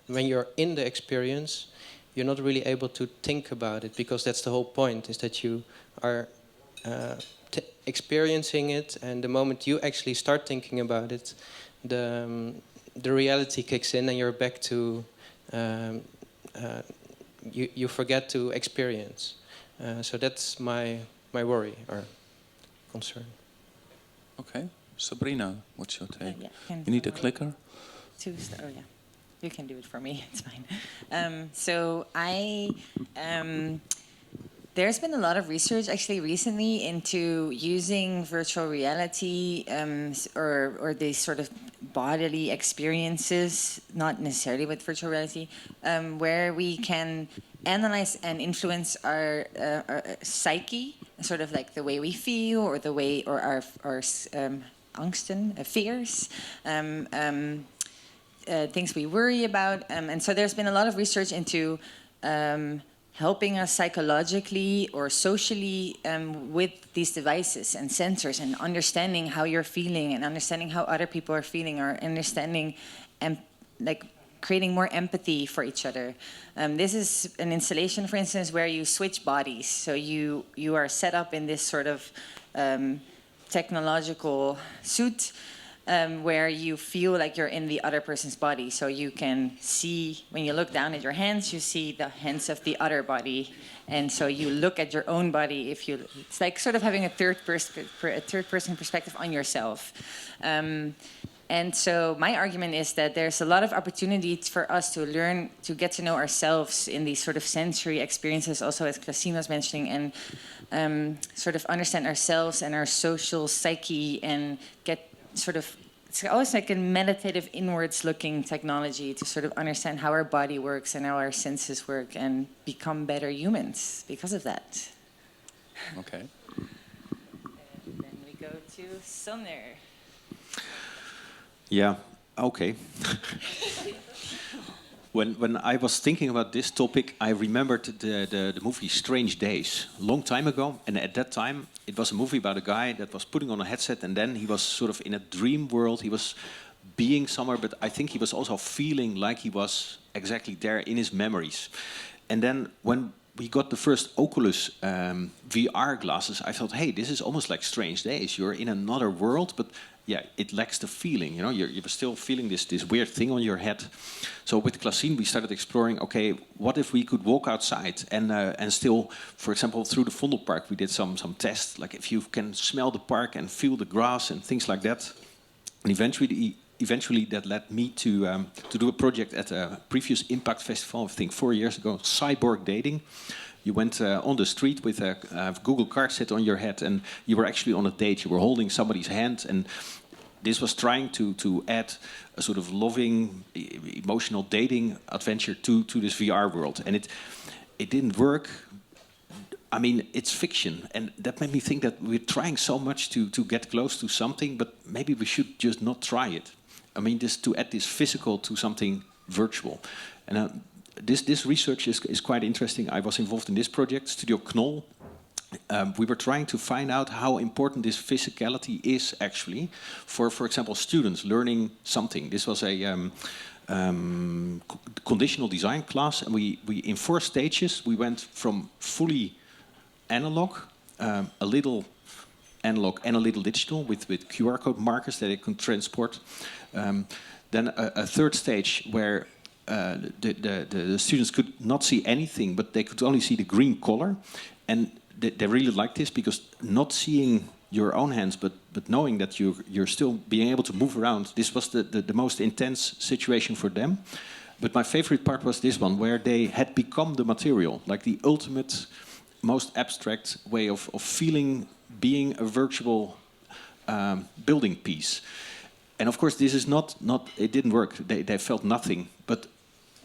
when you're in the experience, you're not really able to think about it, because that's the whole point, is that you are experiencing it, and the moment you actually start thinking about it, the reality kicks in and you're back to, you forget to experience. So that's my worry or concern. Okay. Sabrina, what's your take? Yeah, you need a clicker? Yeah, you can do it for me. It's fine. There's been a lot of research actually recently into using virtual reality or these sort of bodily experiences, not necessarily with virtual reality, where we can analyze and influence our psyche, sort of like the way we feel or the way or our angsten, fears. Things we worry about, and so there's been a lot of research into helping us psychologically or socially with these devices and sensors, and understanding how you're feeling and understanding how other people are feeling, or understanding and like creating more empathy for each other. This is an installation, for instance, where you switch bodies. So you are set up in this sort of technological suit where you feel like you're in the other person's body. So you can see, when you look down at your hands, you see the hands of the other body. And so you look at your own body. It's like sort of having a third person perspective on yourself. And so my argument is that there's a lot of opportunities for us to learn to get to know ourselves in these sort of sensory experiences, also as Klasien was mentioning, and sort of understand ourselves and our social psyche, and get sort of, it's always like a meditative inwards-looking technology to sort of understand how our body works and how our senses work, and become better humans because of that. Okay. to Sonner. Yeah, okay. When I was thinking about this topic, I remembered the movie Strange Days, a long time ago. And at that time, it was a movie about a guy that was putting on a headset, and then he was sort of in a dream world. He was being somewhere, but I think he was also feeling like he was exactly there in his memories. And then when we got the first Oculus VR glasses, I thought, hey, this is almost like Strange Days. You're in another world, but yeah, it lacks the feeling. You know, you're still feeling this weird thing on your head. So with Klasien, we started exploring. Okay, what if we could walk outside and still, for example, through the Vondelpark, we did some tests. Like if you can smell the park and feel the grass and things like that. And eventually that led me to do a project at a previous IMPAKT festival, I think 4 years ago, cyborg dating. You went on the street with a Google card set on your head, and you were actually on a date. You were holding somebody's hand, and this was trying to add a sort of loving, emotional dating adventure to this VR world. And it didn't work. I mean, it's fiction, and that made me think that we're trying so much to get close to something, but maybe we should just not try it. I mean, to add this physical to something virtual. And this research is quite interesting. I was involved in this project, Studio Knoll. We were trying to find out how important this physicality is actually for example, students learning something. This was a conditional design class, and we in 4 stages, we went from fully analog, a little analog and a little digital with QR code markers that it can transport. Then a 3rd stage where the students could not see anything, but they could only see the green color. And they really liked this because not seeing your own hands, but knowing that you're still being able to move around, this was the most intense situation for them. But my favorite part was this one, where they had become the material, like the ultimate, most abstract way of feeling, being a virtual building piece. And of course, this is not it didn't work. They felt nothing. But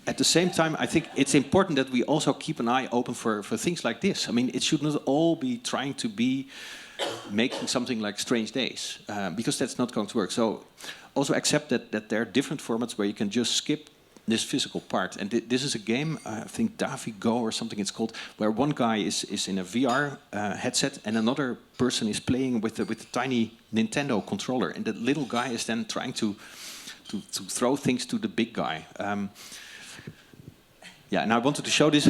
at the same time, I think it's important that we also keep an eye open for things like this. I mean, it should not all be trying to be making something like Strange Days, because that's not going to work. So also accept that there are different formats where you can just skip this physical part. And this is a game, I think Davigo or something it's called, where one guy is in a VR headset and another person is playing with the tiny Nintendo controller. And the little guy is then trying to throw things to the big guy. Yeah, and I wanted to show this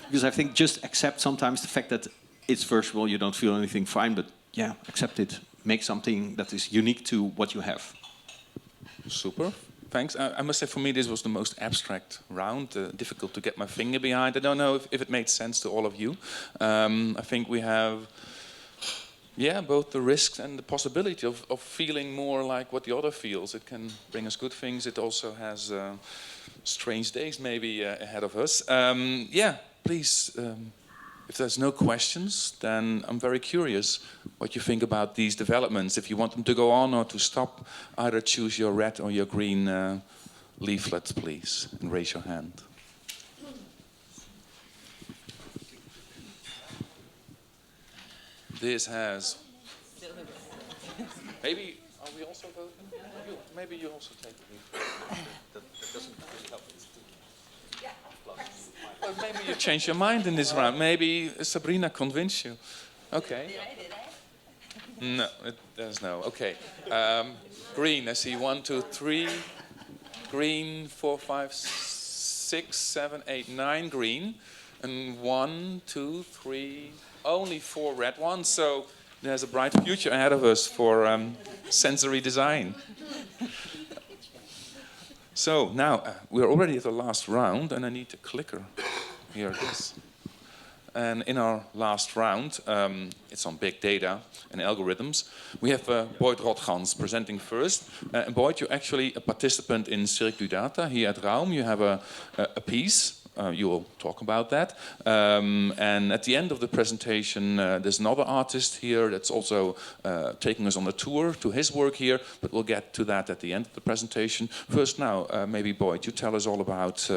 because I think just accept sometimes the fact that it's virtual, you don't feel anything, fine, but yeah, accept it. Make something that is unique to what you have. Super. Thanks. I must say, for me, this was the most abstract round. Difficult to get my finger behind. I don't know if it made sense to all of you. I think we have, both the risks and the possibility of feeling more like what the other feels. It can bring us good things. It also has strange days maybe ahead of us. Please, if there's no questions, then I'm very curious what you think about these developments. If you want them to go on or to stop, either choose your red or your green leaflet, please, and raise your hand. This has... Maybe, are we also voting? Maybe you also take the leaflet. That doesn't really help. Well, maybe you change your mind in this round. Maybe Sabrina convinced you. Okay. No, there's no. Okay. Green, I see 1, 2, 3. Green, 4, 5, 6, 7, 8, 9 green. And 1, 2, 3, only 4 red ones. So there's a bright future ahead of us for sensory design. So now we're already at the last round, and I need a clicker. Here it is. And in our last round, it's on big data and algorithms. We have Boyd Rotgans presenting first. And Boyd, you're actually a participant in Cirque du Data here at Raum. You have a piece. You will talk about that. And at the end of the presentation, there's another artist here that's also taking us on a tour to his work here, but we'll get to that at the end of the presentation. First now, maybe Boyd, you tell us all about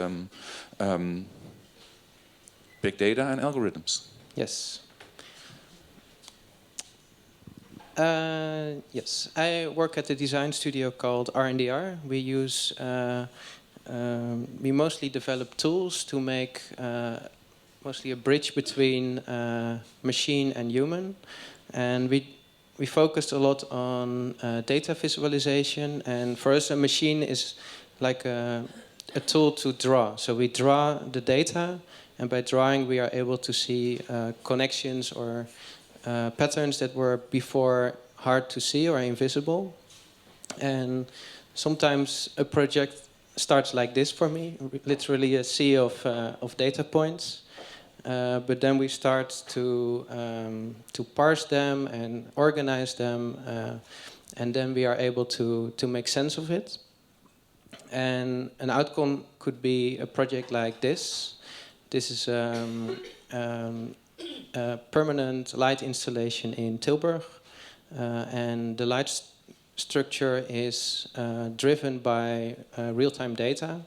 big data and algorithms. Yes. Yes, I work at a design studio called R&DR. We mostly develop tools to make mostly a bridge between machine and human, and we focused a lot on data visualization. And for us, a machine is like a tool to draw. So we draw the data, and by drawing, we are able to see connections or patterns that were before hard to see or invisible. And sometimes a project starts like this for me, literally a sea of data points. But then we start to parse them and organize them, and then we are able to make sense of it. And an outcome could be a project like this. This is a permanent light installation in Tilburg, and the light structure is driven by real-time data.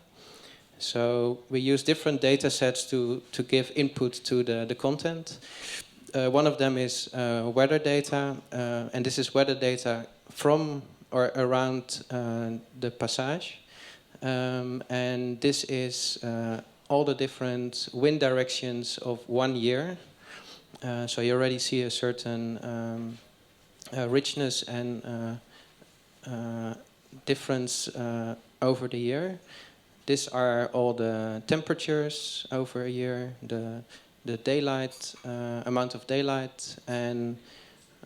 So we use different data sets to give input to the content. One of them is weather data, and this is weather data from or around the Passage. And this is all the different wind directions of 1 year. So you already see a certain richness and difference over the year. These are all the temperatures over a year, the daylight, amount of daylight, and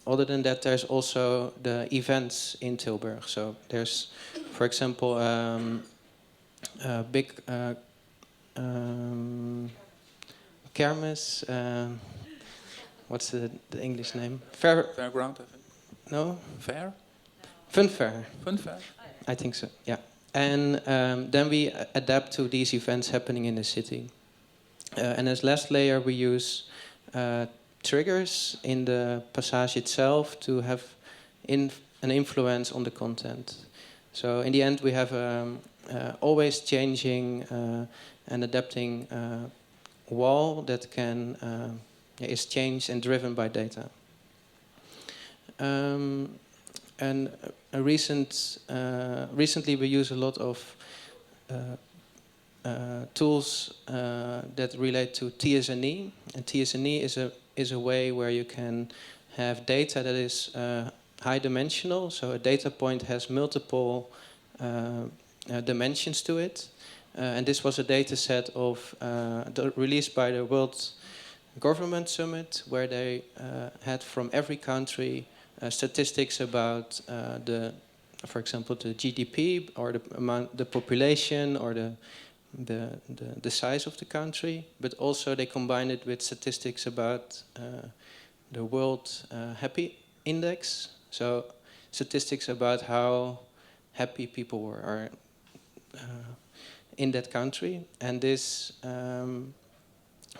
other than that, there's also the events in Tilburg. So there's, for example, a big kermis. What's the English name? Fairground, I think. No? Fair? Fun fair. Fun fair? I think so, yeah. And then we adapt to these events happening in the city. And as last layer, we use triggers in the Passage itself to have an influence on the content. So in the end, we have always changing and adapting wall that is changed and driven by data. And recently we use a lot of tools that relate to TSNE. And TSNE is a way where you can have data that is high dimensional. So a data point has multiple dimensions to it. And this was a data set released by the World Government Summit, where they had from every country statistics about for example, the GDP or the population or the size of the country, but also they combined it with statistics about the World Happy Index. So statistics about how happy people were in that country, and this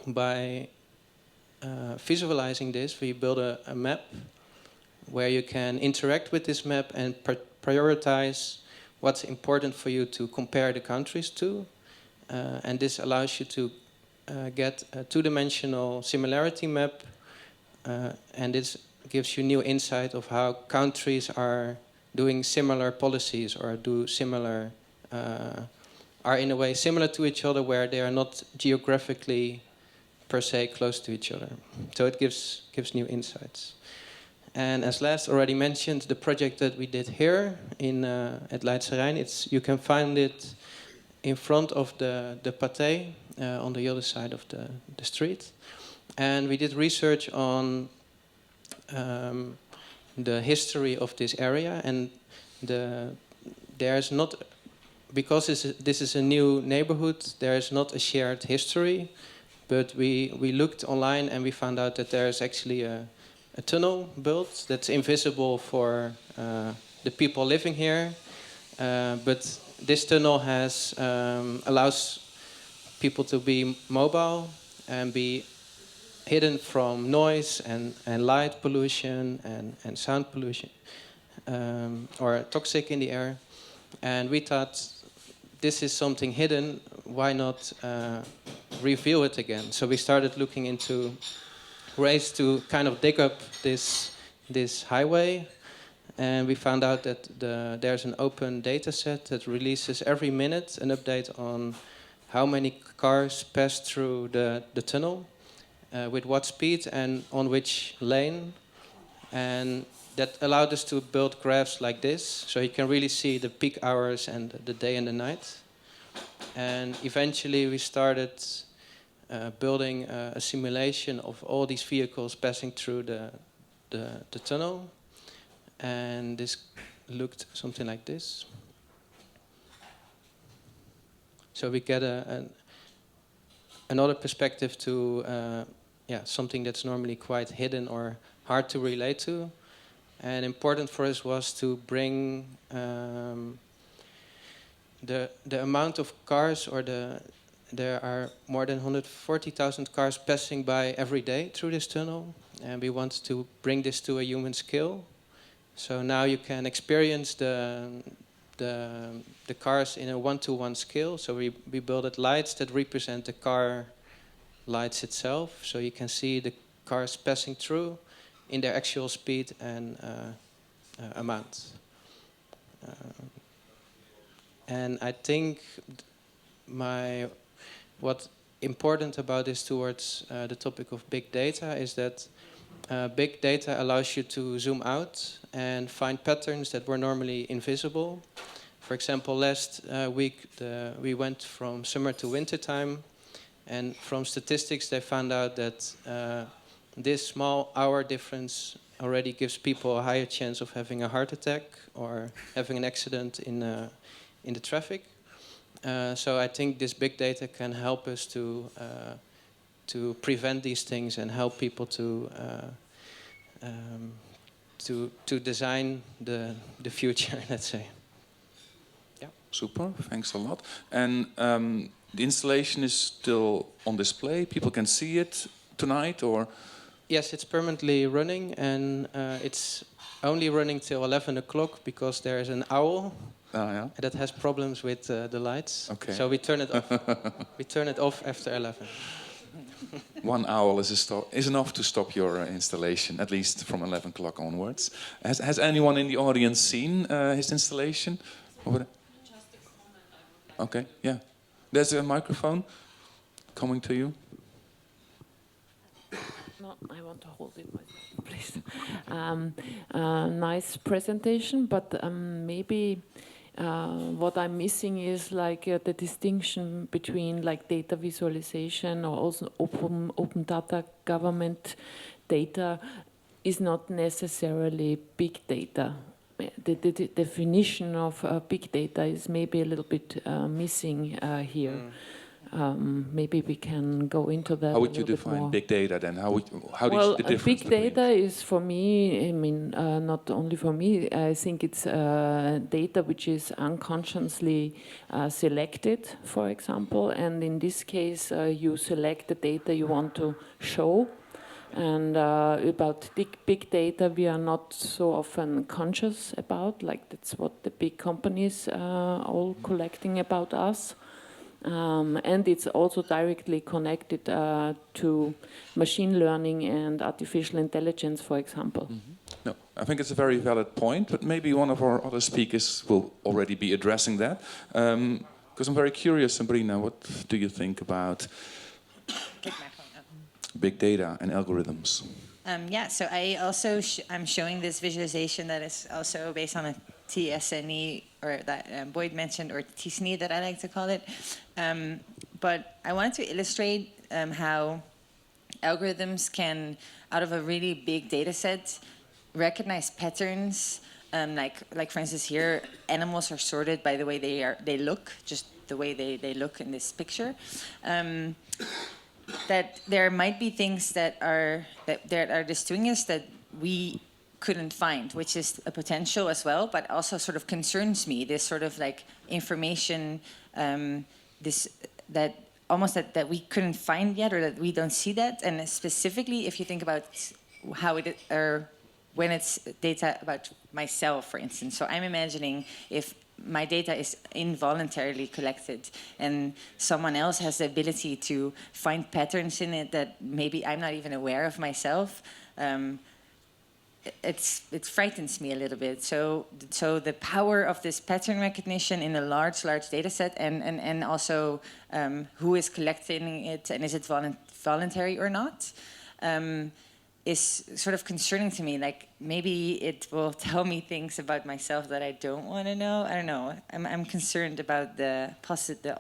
by visualizing this, we build a map where you can interact with this map and prioritize what's important for you to compare the countries to. And this allows you to get a two-dimensional similarity map, and this gives you new insight of how countries are doing similar policies or are in a way similar to each other, where they are not geographically per se close to each other. So it gives new insights. And as last already mentioned, the project that we did here at Leidse Rijn, you can find it in front of the Pathé on the other side of the street. And we did research on the history of this area, and there's not, because this is a new neighborhood, there is not a shared history, but we looked online and we found out that there's actually a tunnel built that's invisible for the people living here, but this tunnel allows people to be mobile and be hidden from noise and light pollution and sound pollution or toxic in the air. And we thought, this is something hidden, why not reveal it again? So we started looking into ways to kind of dig up this this highway, and we found out that there's an open data set that releases every minute an update on how many cars pass through the tunnel, with what speed and on which lane. And that allowed us to build graphs like this, so you can really see the peak hours and the day and the night. And eventually we started building a simulation of all these vehicles passing through the tunnel. And this looked something like this. So we get another perspective to something that's normally quite hidden or hard to relate to. And important for us was to bring the amount of cars, or there are more than 140,000 cars passing by every day through this tunnel, and we want to bring this to a human scale. So now you can experience the cars in a one-to-one scale. So we built lights that represent the car lights itself, so you can see the cars passing through in their actual speed and amount. And I think what's important about this towards the topic of big data is that big data allows you to zoom out and find patterns that were normally invisible. For example, last week we went from summer to winter time, and from statistics they found out that this small hour difference already gives people a higher chance of having a heart attack or having an accident in the traffic. So I think this big data can help us to prevent these things and help people to design the future, let's say. Yeah. Super, thanks a lot. And the installation is still on display. People can see it tonight, or? Yes, it's permanently running, and it's only running till 11 o'clock because there is an owl that has problems with the lights. Okay. So we turn it off. We turn it off after 11. One owl is enough to stop your installation, at least from 11 o'clock onwards. Has anyone in the audience seen his installation? Just a comment. Okay, yeah. There's a microphone coming to you. No, I want to hold it myself, please. Nice presentation, but maybe what I'm missing is like the distinction between like data visualization or also open data government data is not necessarily big data. The definition of big data is maybe a little bit missing here. Maybe we can go into that. How would you define big data then? How do you see the difference? Big data is for me, I mean, not only for me, I think it's data which is unconsciously selected, for example, and in this case you select the data you want to show. And about big data, we are not so often conscious about, like that's what the big companies are all collecting about us. And it's also directly connected to machine learning and artificial intelligence, for example. Mm-hmm. No, I think it's a very valid point, but maybe one of our other speakers will already be addressing that. Because I'm very curious, Sabrina, what do you think about big data and algorithms? Yeah, so I'm showing this visualization that is also based on a TSNE, or that Boyd mentioned, or TSNE that I like to call it. But I wanted to illustrate how algorithms can, out of a really big data set, recognize patterns. Like for instance here, animals are sorted by the way they look, just the way they look in this picture. That there might be things that are distinguished that we couldn't find, which is a potential as well, but also sort of concerns me. This sort of like information, that we couldn't find yet, or that we don't see that. And specifically, if you think about how it or when it's data about myself, for instance. So I'm imagining if my data is involuntarily collected and someone else has the ability to find patterns in it that maybe I'm not even aware of myself, it frightens me a little bit. So the power of this pattern recognition in a large data set, and also who is collecting it and is it voluntary or not, is sort of concerning to me. Like, maybe it will tell me things about myself that I don't want to know. I don't know. I'm concerned about the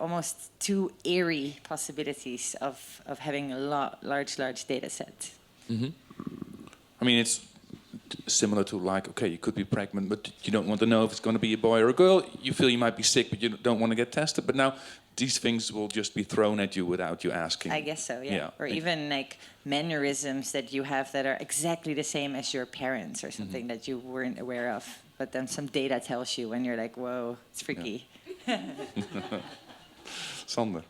almost too airy possibilities of having a large data set. Mm-hmm. I mean, it's similar to, like, okay, you could be pregnant, but you don't want to know if it's going to be a boy or a girl. You feel you might be sick, but you don't want to get tested. But now these things will just be thrown at you without you asking. I guess so, yeah. Or even like mannerisms that you have that are exactly the same as your parents or something that you weren't aware of. But then some data tells you and you're like, whoa, it's freaky. Yeah. Sander.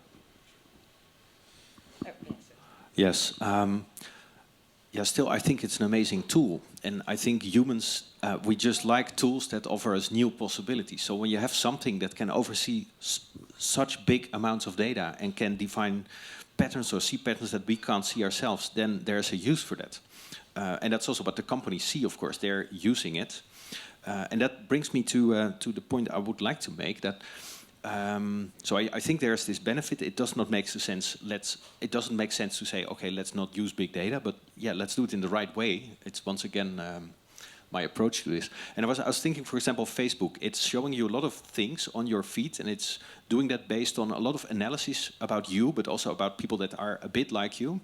Yes. Still, I think it's an amazing tool. And I think humans, we just like tools that offer us new possibilities. So when you have something that can oversee such big amounts of data and can define patterns or see patterns that we can't see ourselves, then there's a use for that. And that's also what the companies see, of course. They're using it. And that brings me to the point I would like to make, that so I think there's this benefit. It does not make sense. It doesn't make sense to say, okay, let's not use big data, but yeah, let's do it in the right way. It's once again my approach to this. And I was thinking, for example, Facebook. It's showing you a lot of things on your feed, and it's doing that based on a lot of analysis about you, but also about people that are a bit like you.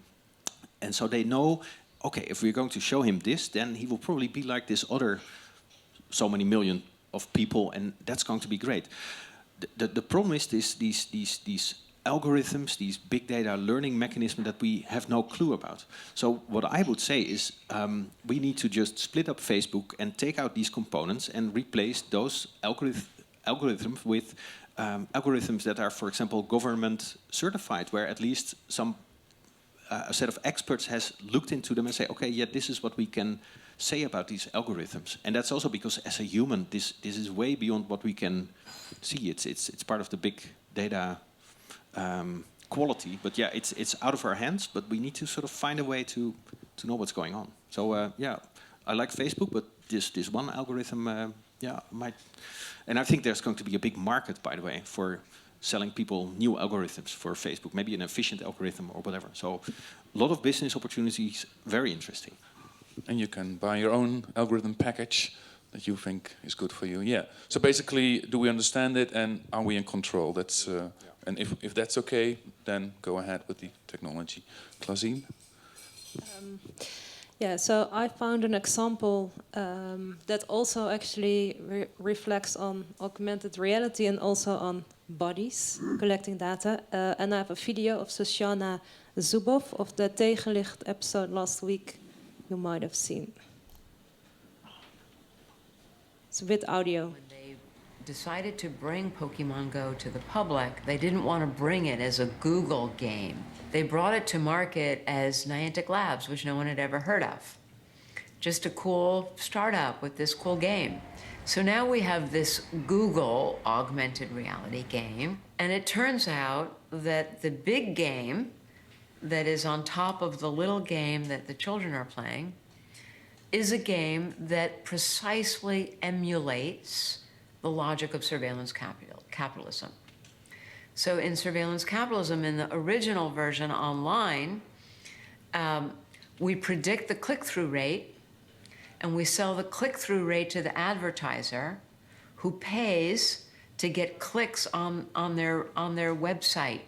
And so they know, okay, if we're going to show him this, then he will probably be like this other so many million of people, and that's going to be great. The problem is these algorithms, these big data learning mechanisms that we have no clue about. So what I would say is we need to just split up Facebook and take out these components and replace those algorithms with algorithms that are, for example, government certified, where at least a set of experts has looked into them and say, okay, yeah, this is what we can say about these algorithms. And that's also because as a human, this is way beyond what we can see. It's part of the big data quality. But yeah, it's out of our hands, but we need to sort of find a way to know what's going on. So yeah, I like Facebook, but this one algorithm, might. And I think there's going to be a big market, by the way, for selling people new algorithms for Facebook, maybe an efficient algorithm or whatever. So a lot of business opportunities, very interesting. And you can buy your own algorithm package that you think is good for you. Yeah. So basically, do we understand it, and are we in control? That's and if that's okay, then go ahead with the technology. Klasien? Yeah. So I found an example that also actually reflects on augmented reality and also on bodies collecting data. And I have a video of Shoshana Zuboff of the Tegenlicht episode last week. You might have seen. It's with audio. When they decided to bring Pokemon Go to the public, they didn't want to bring it as a Google game. They brought it to market as Niantic Labs, which no one had ever heard of. Just a cool startup with this cool game. So now we have this Google augmented reality game, and it turns out that the big game that is on top of the little game that the children are playing is a game that precisely emulates the logic of surveillance capitalism. So in surveillance capitalism, in the original version online, we predict the click-through rate, and we sell the click-through rate to the advertiser, who pays to get clicks on their website,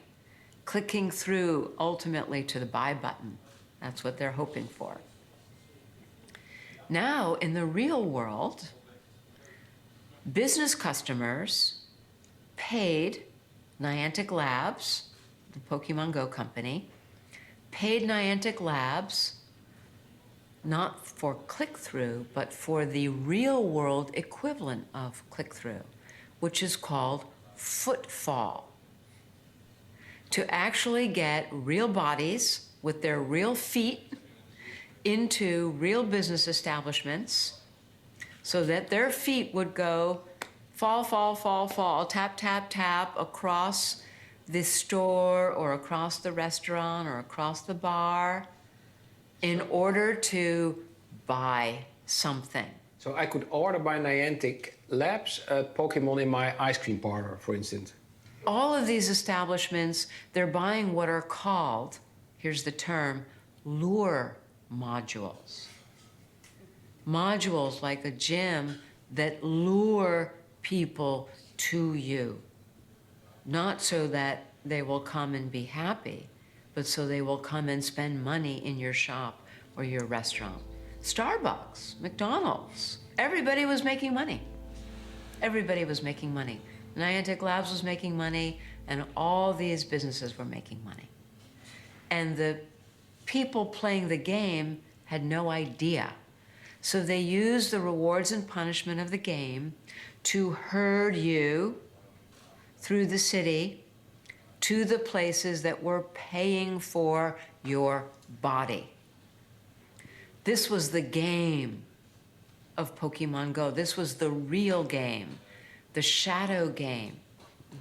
clicking through ultimately to the buy button. That's what they're hoping for. Now, in the real world, business customers paid Niantic Labs, the Pokemon Go company, paid Niantic Labs not for click-through, but for the real-world equivalent of click-through, which is called footfall. To actually get real bodies with their real feet into real business establishments so that their feet would go fall, fall, fall, fall, tap, tap, tap across the store or across the restaurant or across the bar in order to buy something. So I could order by Niantic Labs a Pokemon in my ice cream parlor, for instance. All of these establishments, they're buying what are called, here's the term, lure modules. Modules like a gym that lure people to you. Not so that they will come and be happy, but so they will come and spend money in your shop or your restaurant. Starbucks, McDonald's, everybody was making money. Everybody was making money. Niantic Labs was making money, and all these businesses were making money. And the people playing the game had no idea. So they used the rewards and punishment of the game to herd you through the city to the places that were paying for your body. This was the game of Pokemon Go. This was the real game, the shadow game,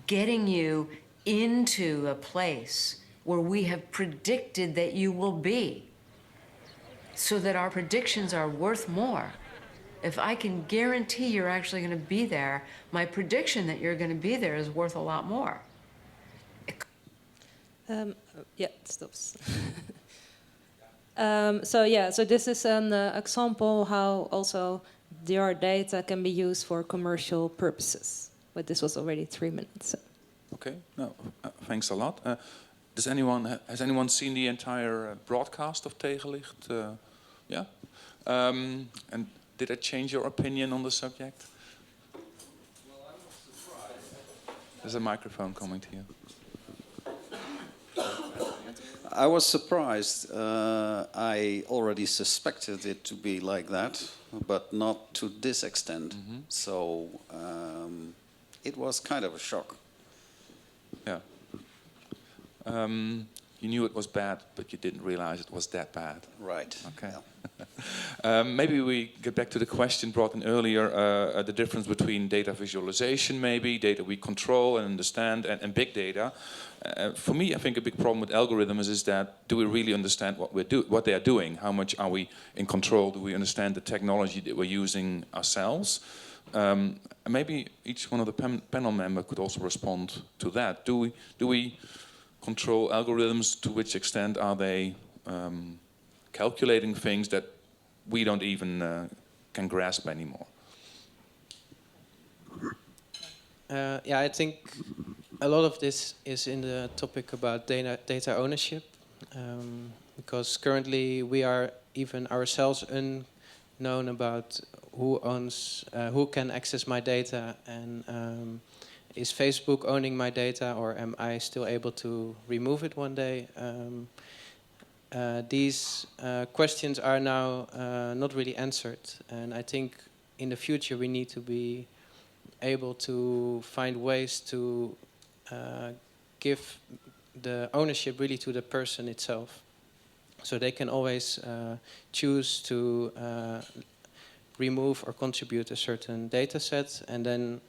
getting you into a place where we have predicted that you will be, so that our predictions are worth more. If I can guarantee you're actually going to be there, my prediction that you're going to be there is worth a lot more. Yeah, it stops. So this is an example how also your data can be used for commercial purposes. But this was already 3 minutes. So. Okay, no, thanks a lot. Has anyone seen the entire broadcast of Tegenlicht? Yeah? And did it change your opinion on the subject? Well, I was surprised. There's a microphone coming to you. I was surprised. I already suspected it to be like that, but not to this extent. Mm-hmm. So it was kind of a shock. Yeah. You knew it was bad, but you didn't realize it was that bad. Right. Okay. Yeah. Maybe we get back to the question brought in earlier, the difference between data visualization, maybe, data we control and understand, and big data. For me, I think a big problem with algorithms is that, do we really understand what they are doing? How much are we in control? Do we understand the technology that we're using ourselves? Maybe each one of the panel members could also respond to that. Do we control algorithms? To which extent are they calculating things that we don't even can grasp anymore? Yeah, I think a lot of this is in the topic about data ownership, because currently we are even ourselves unknown about who owns, who can access my data, and is Facebook owning my data, or am I still able to remove it one day? These questions are now not really answered, and I think in the future we need to be able to find ways to give the ownership really to the person itself, so they can always choose to remove or contribute a certain data set, and then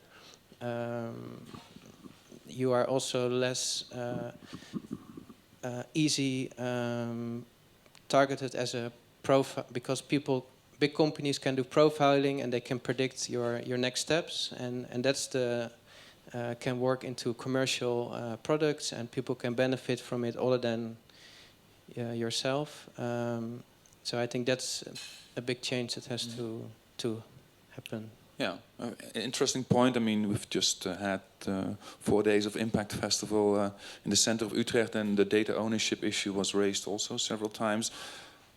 you are also less easy targeted as a profile, because big companies can do profiling and they can predict your next steps, and that's can work into commercial products, and people can benefit from it other than yourself. So I think that's a big change that has to happen. Yeah, interesting point. I mean, we've just had 4 days of IMPAKT Festival in the center of Utrecht, and the data ownership issue was raised also several times.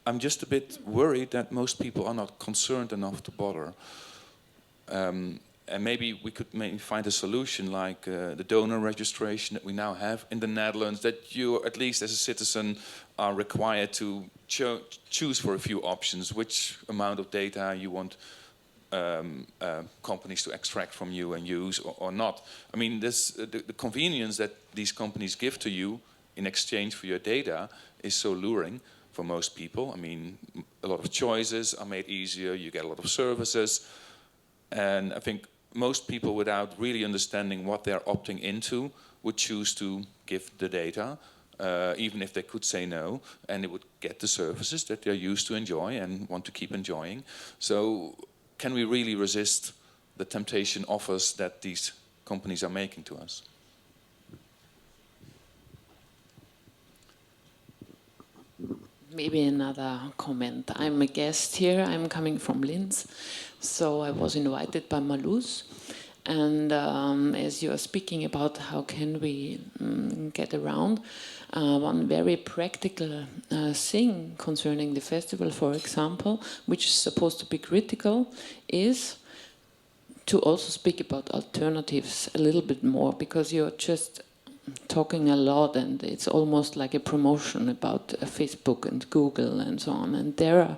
I'm just a bit worried that most people are not concerned enough to bother. And maybe we could find a solution like the donor registration that we now have in the Netherlands, that you, at least as a citizen, are required to choose for a few options which amount of data you want companies to extract from you and use or not. I mean, the convenience that these companies give to you in exchange for your data is so luring for most people. I mean, a lot of choices are made easier, you get a lot of services, and I think most people, without really understanding what they're opting into, would choose to give the data. even if they could say no, and they would get the services that they're used to enjoy and want to keep enjoying. So can we really resist the temptation offers that these companies are making to us? Maybe another comment. I'm a guest here. I'm coming from Linz, so I was invited by Maluz. And as you are speaking about how can we get around, one very practical thing concerning the festival, for example, which is supposed to be critical, is to also speak about alternatives a little bit more, because you're just talking a lot and it's almost like a promotion about Facebook and Google and so on. And there are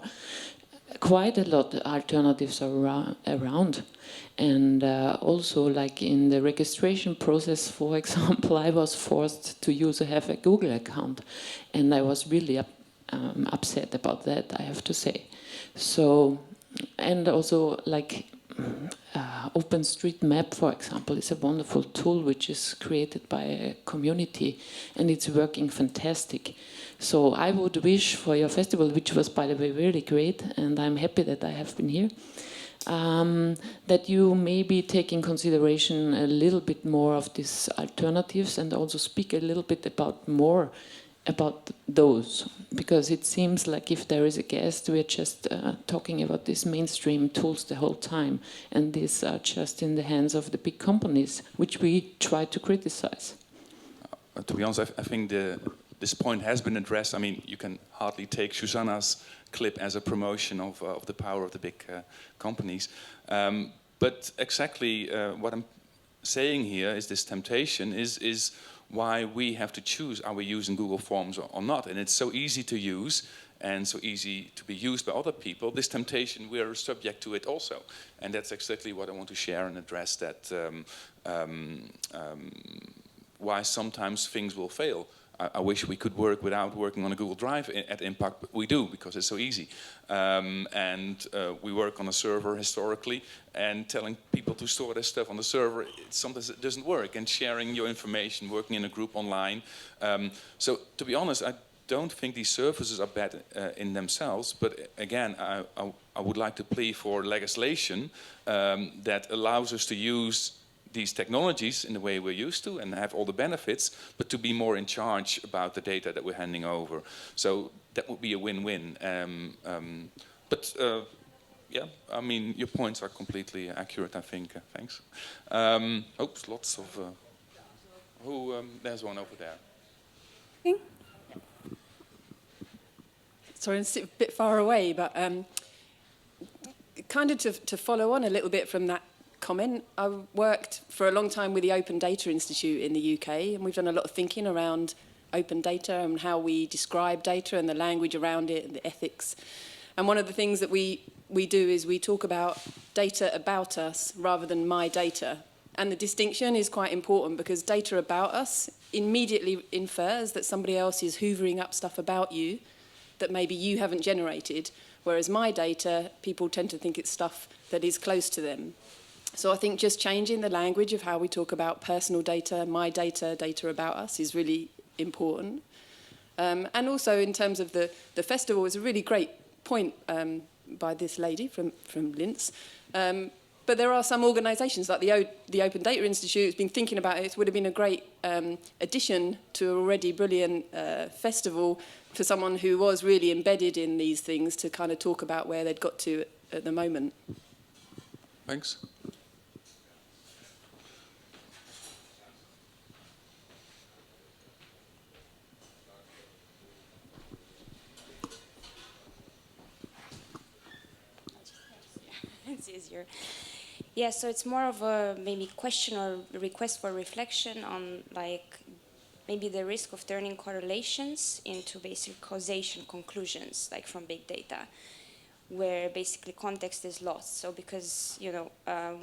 quite a lot of alternatives around. And also, like in the registration process, for example, I was forced to have a Google account. And I was really upset about that, I have to say. So, and also, like, OpenStreetMap, for example, is a wonderful tool which is created by a community, and it's working fantastic. So I would wish for your festival, which was, by the way, really great, and I'm happy that I have been here, that you maybe take in consideration a little bit more of these alternatives and also speak a little bit more about those, because it seems like if there is a guest, we're just talking about these mainstream tools the whole time, and these are just in the hands of the big companies, which we try to criticize. To be honest, I think this point has been addressed. I mean, you can hardly take Susanna's clip as a promotion of the power of the big companies. But exactly what I'm saying here is this temptation is why we have to choose, are we using Google Forms or not? And it's so easy to use and so easy to be used by other people. This temptation, we're subject to it also. And that's exactly what I want to share and address, that why sometimes things will fail. I wish we could work without working on a Google Drive at IMPAKT, but we do because it's so easy. We work on a server historically, and telling people to store their stuff on the server, sometimes it doesn't work. And sharing your information, working in a group online. So to be honest, I don't think these services are bad in themselves, but again, I would like to plea for legislation that allows us to use these technologies in the way we're used to and have all the benefits, but to be more in charge about the data that we're handing over. So that would be a win-win. Yeah, I mean, your points are completely accurate, I think. Thanks. Oops, lots of... there's one over there. Sorry, I'm a bit far away, but kind of to follow on a little bit from that comment, I worked for a long time with the Open Data Institute in the UK, and we've done a lot of thinking around open data and how we describe data and the language around it and the ethics. And one of the things that we do is we talk about data about us rather than my data. And the distinction is quite important, because data about us immediately infers that somebody else is hoovering up stuff about you that maybe you haven't generated, whereas my data, people tend to think it's stuff that is close to them. So I think just changing the language of how we talk about personal data, my data, data about us is really important. And also in terms of the festival, is a really great point by this lady from Linz. But there are some organisations like the Open Data Institute has been thinking about it. It would have been a great addition to an already brilliant festival for someone who was really embedded in these things to kind of talk about where they'd got to at the moment. Thanks. It's easier. Yeah, so it's more of a maybe question or request for reflection on like maybe the risk of turning correlations into basic causation conclusions, like from big data, where basically context is lost. So because, you know,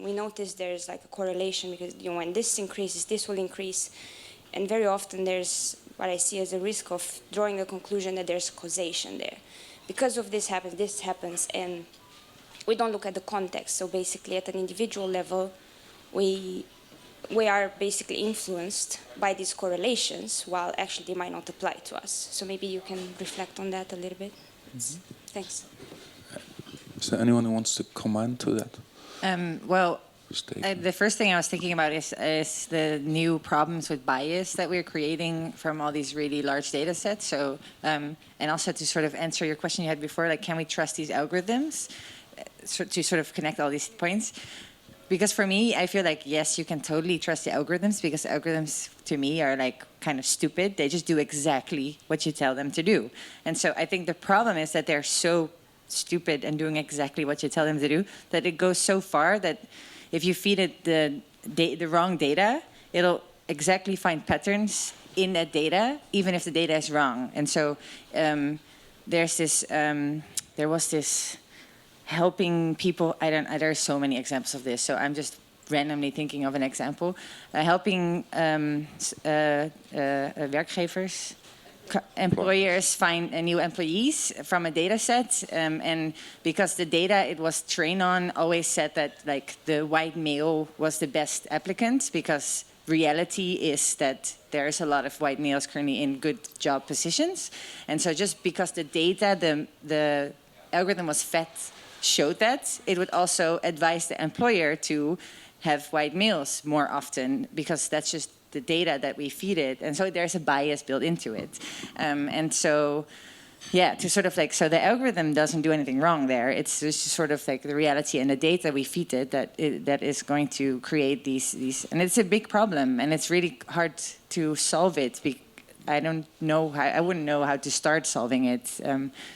we notice there's like a correlation because, you know, when this increases, this will increase. And very often there's what I see as a risk of drawing a conclusion that there's causation there. Because of this happens, and we don't look at the context. So basically at an individual level, we we are basically influenced by these correlations, while actually they might not apply to us. So maybe you can reflect on that a little bit. Thanks. Is there anyone who wants to comment to that? The first thing I was thinking about is the new problems with bias that we're creating from all these really large data sets. So, and also to sort of answer your question you had before, like, can we trust these algorithms? To sort of connect all these points. Because for me, I feel like, yes, you can totally trust the algorithms, because algorithms, to me, are like kind of stupid. They just do exactly what you tell them to do. And so I think the problem is that they're so stupid and doing exactly what you tell them to do, that it goes so far that if you feed it the wrong data, it'll exactly find patterns in that data, even if the data is wrong. And so there was this helping people. There are so many examples of this, so I'm just randomly thinking of an example. Helping werkgevers, employers find new employees from a data set, and because the data it was trained on always said that like the white male was the best applicant, because reality is that there's a lot of white males currently in good job positions. And so just because the data, the algorithm was fed, showed that, it would also advise the employer to have white males more often, because that's just the data that we feed it. And so there's a bias built into it. And so, yeah, to sort of like, so the algorithm doesn't do anything wrong there. It's just sort of like the reality and the data we feed it that is going to create these, and it's a big problem, and it's really hard to solve it. I don't know how, I wouldn't know how to start solving it,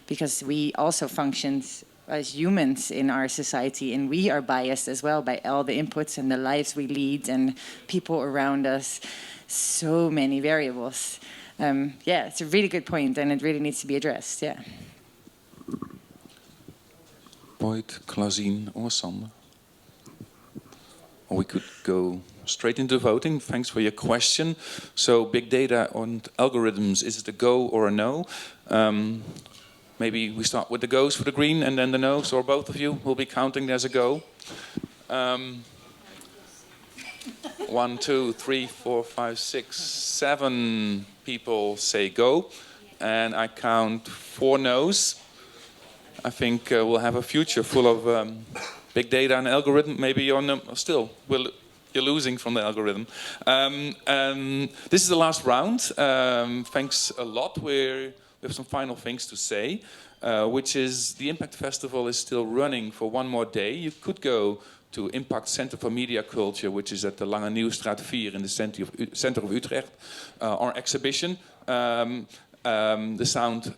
because we also function as humans in our society, and we are biased as well by all the inputs and the lives we lead and people around us. So many variables. Yeah, it's a really good point, and it really needs to be addressed. Yeah. Boyd, Klasien, or Sander? Or we could go straight into voting. Thanks for your question. So, big data on algorithms, is it a go or a no? Maybe we start with the goes for the green, and then the no's, or both of you will be counting as a go. 1, 2, 3, 4, 5, 6, 7 people say go, and I count 4 no's. I think we'll have a future full of big data and algorithm. Maybe you're you're losing from the algorithm. This is the last round. Thanks a lot. We have some final things to say, which is the Impact Festival is still running for one more day. You could go to Impact Center for Media Culture, which is at the Lange Nieuwstraat 4 in the center of Utrecht. Our exhibition, the sound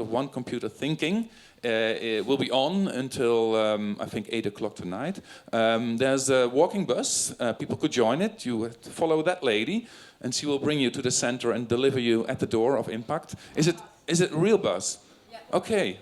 of one computer thinking. It will be on until I think 8 o'clock tonight. There's a walking bus. People could join it. You have to follow that lady, and she will bring you to the center and deliver you at the door of Impact. Is it a real bus? Yeah. Okay.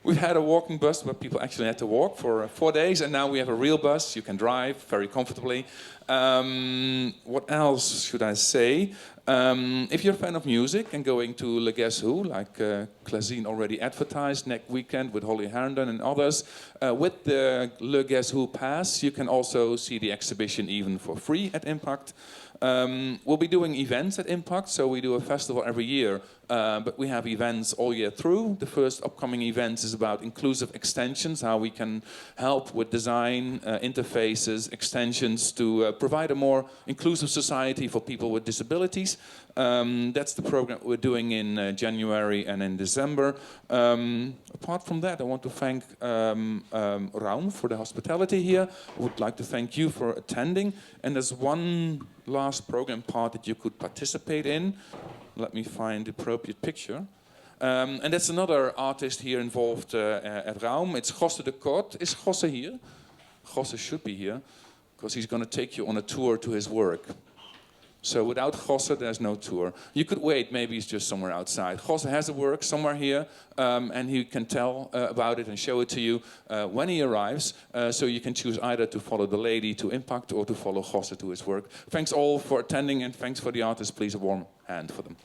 We've had a walking bus where people actually had to walk for 4 days, and now we have a real bus. You can drive very comfortably. What else should I say? If you're a fan of music and going to Le Guess Who, like Klasien already advertised, next weekend with Holly Herndon and others, with the Le Guess Who pass, you can also see the exhibition even for free at Impact. We'll be doing events at Impact, so we do a festival every year, but we have events all year through. The first upcoming event is about inclusive extensions, how we can help with design, interfaces, extensions to provide a more inclusive society for people with disabilities. That's the program we're doing in January and in December. Apart from that, I want to thank Raum for the hospitality here. I would like to thank you for attending. And there's one last program part that you could participate in. Let me find the appropriate picture. And that's another artist here involved at Raum. It's Gosse de Kort. Is Gosse here? Gosse should be here, because he's going to take you on a tour to his work. So without Gosse, there's no tour. You could wait, maybe he's just somewhere outside. Gosse has a work somewhere here, and he can tell about it and show it to you when he arrives. So you can choose either to follow the lady to Impact or to follow Gosse to his work. Thanks all for attending, and thanks for the artists. Please a warm hand for them.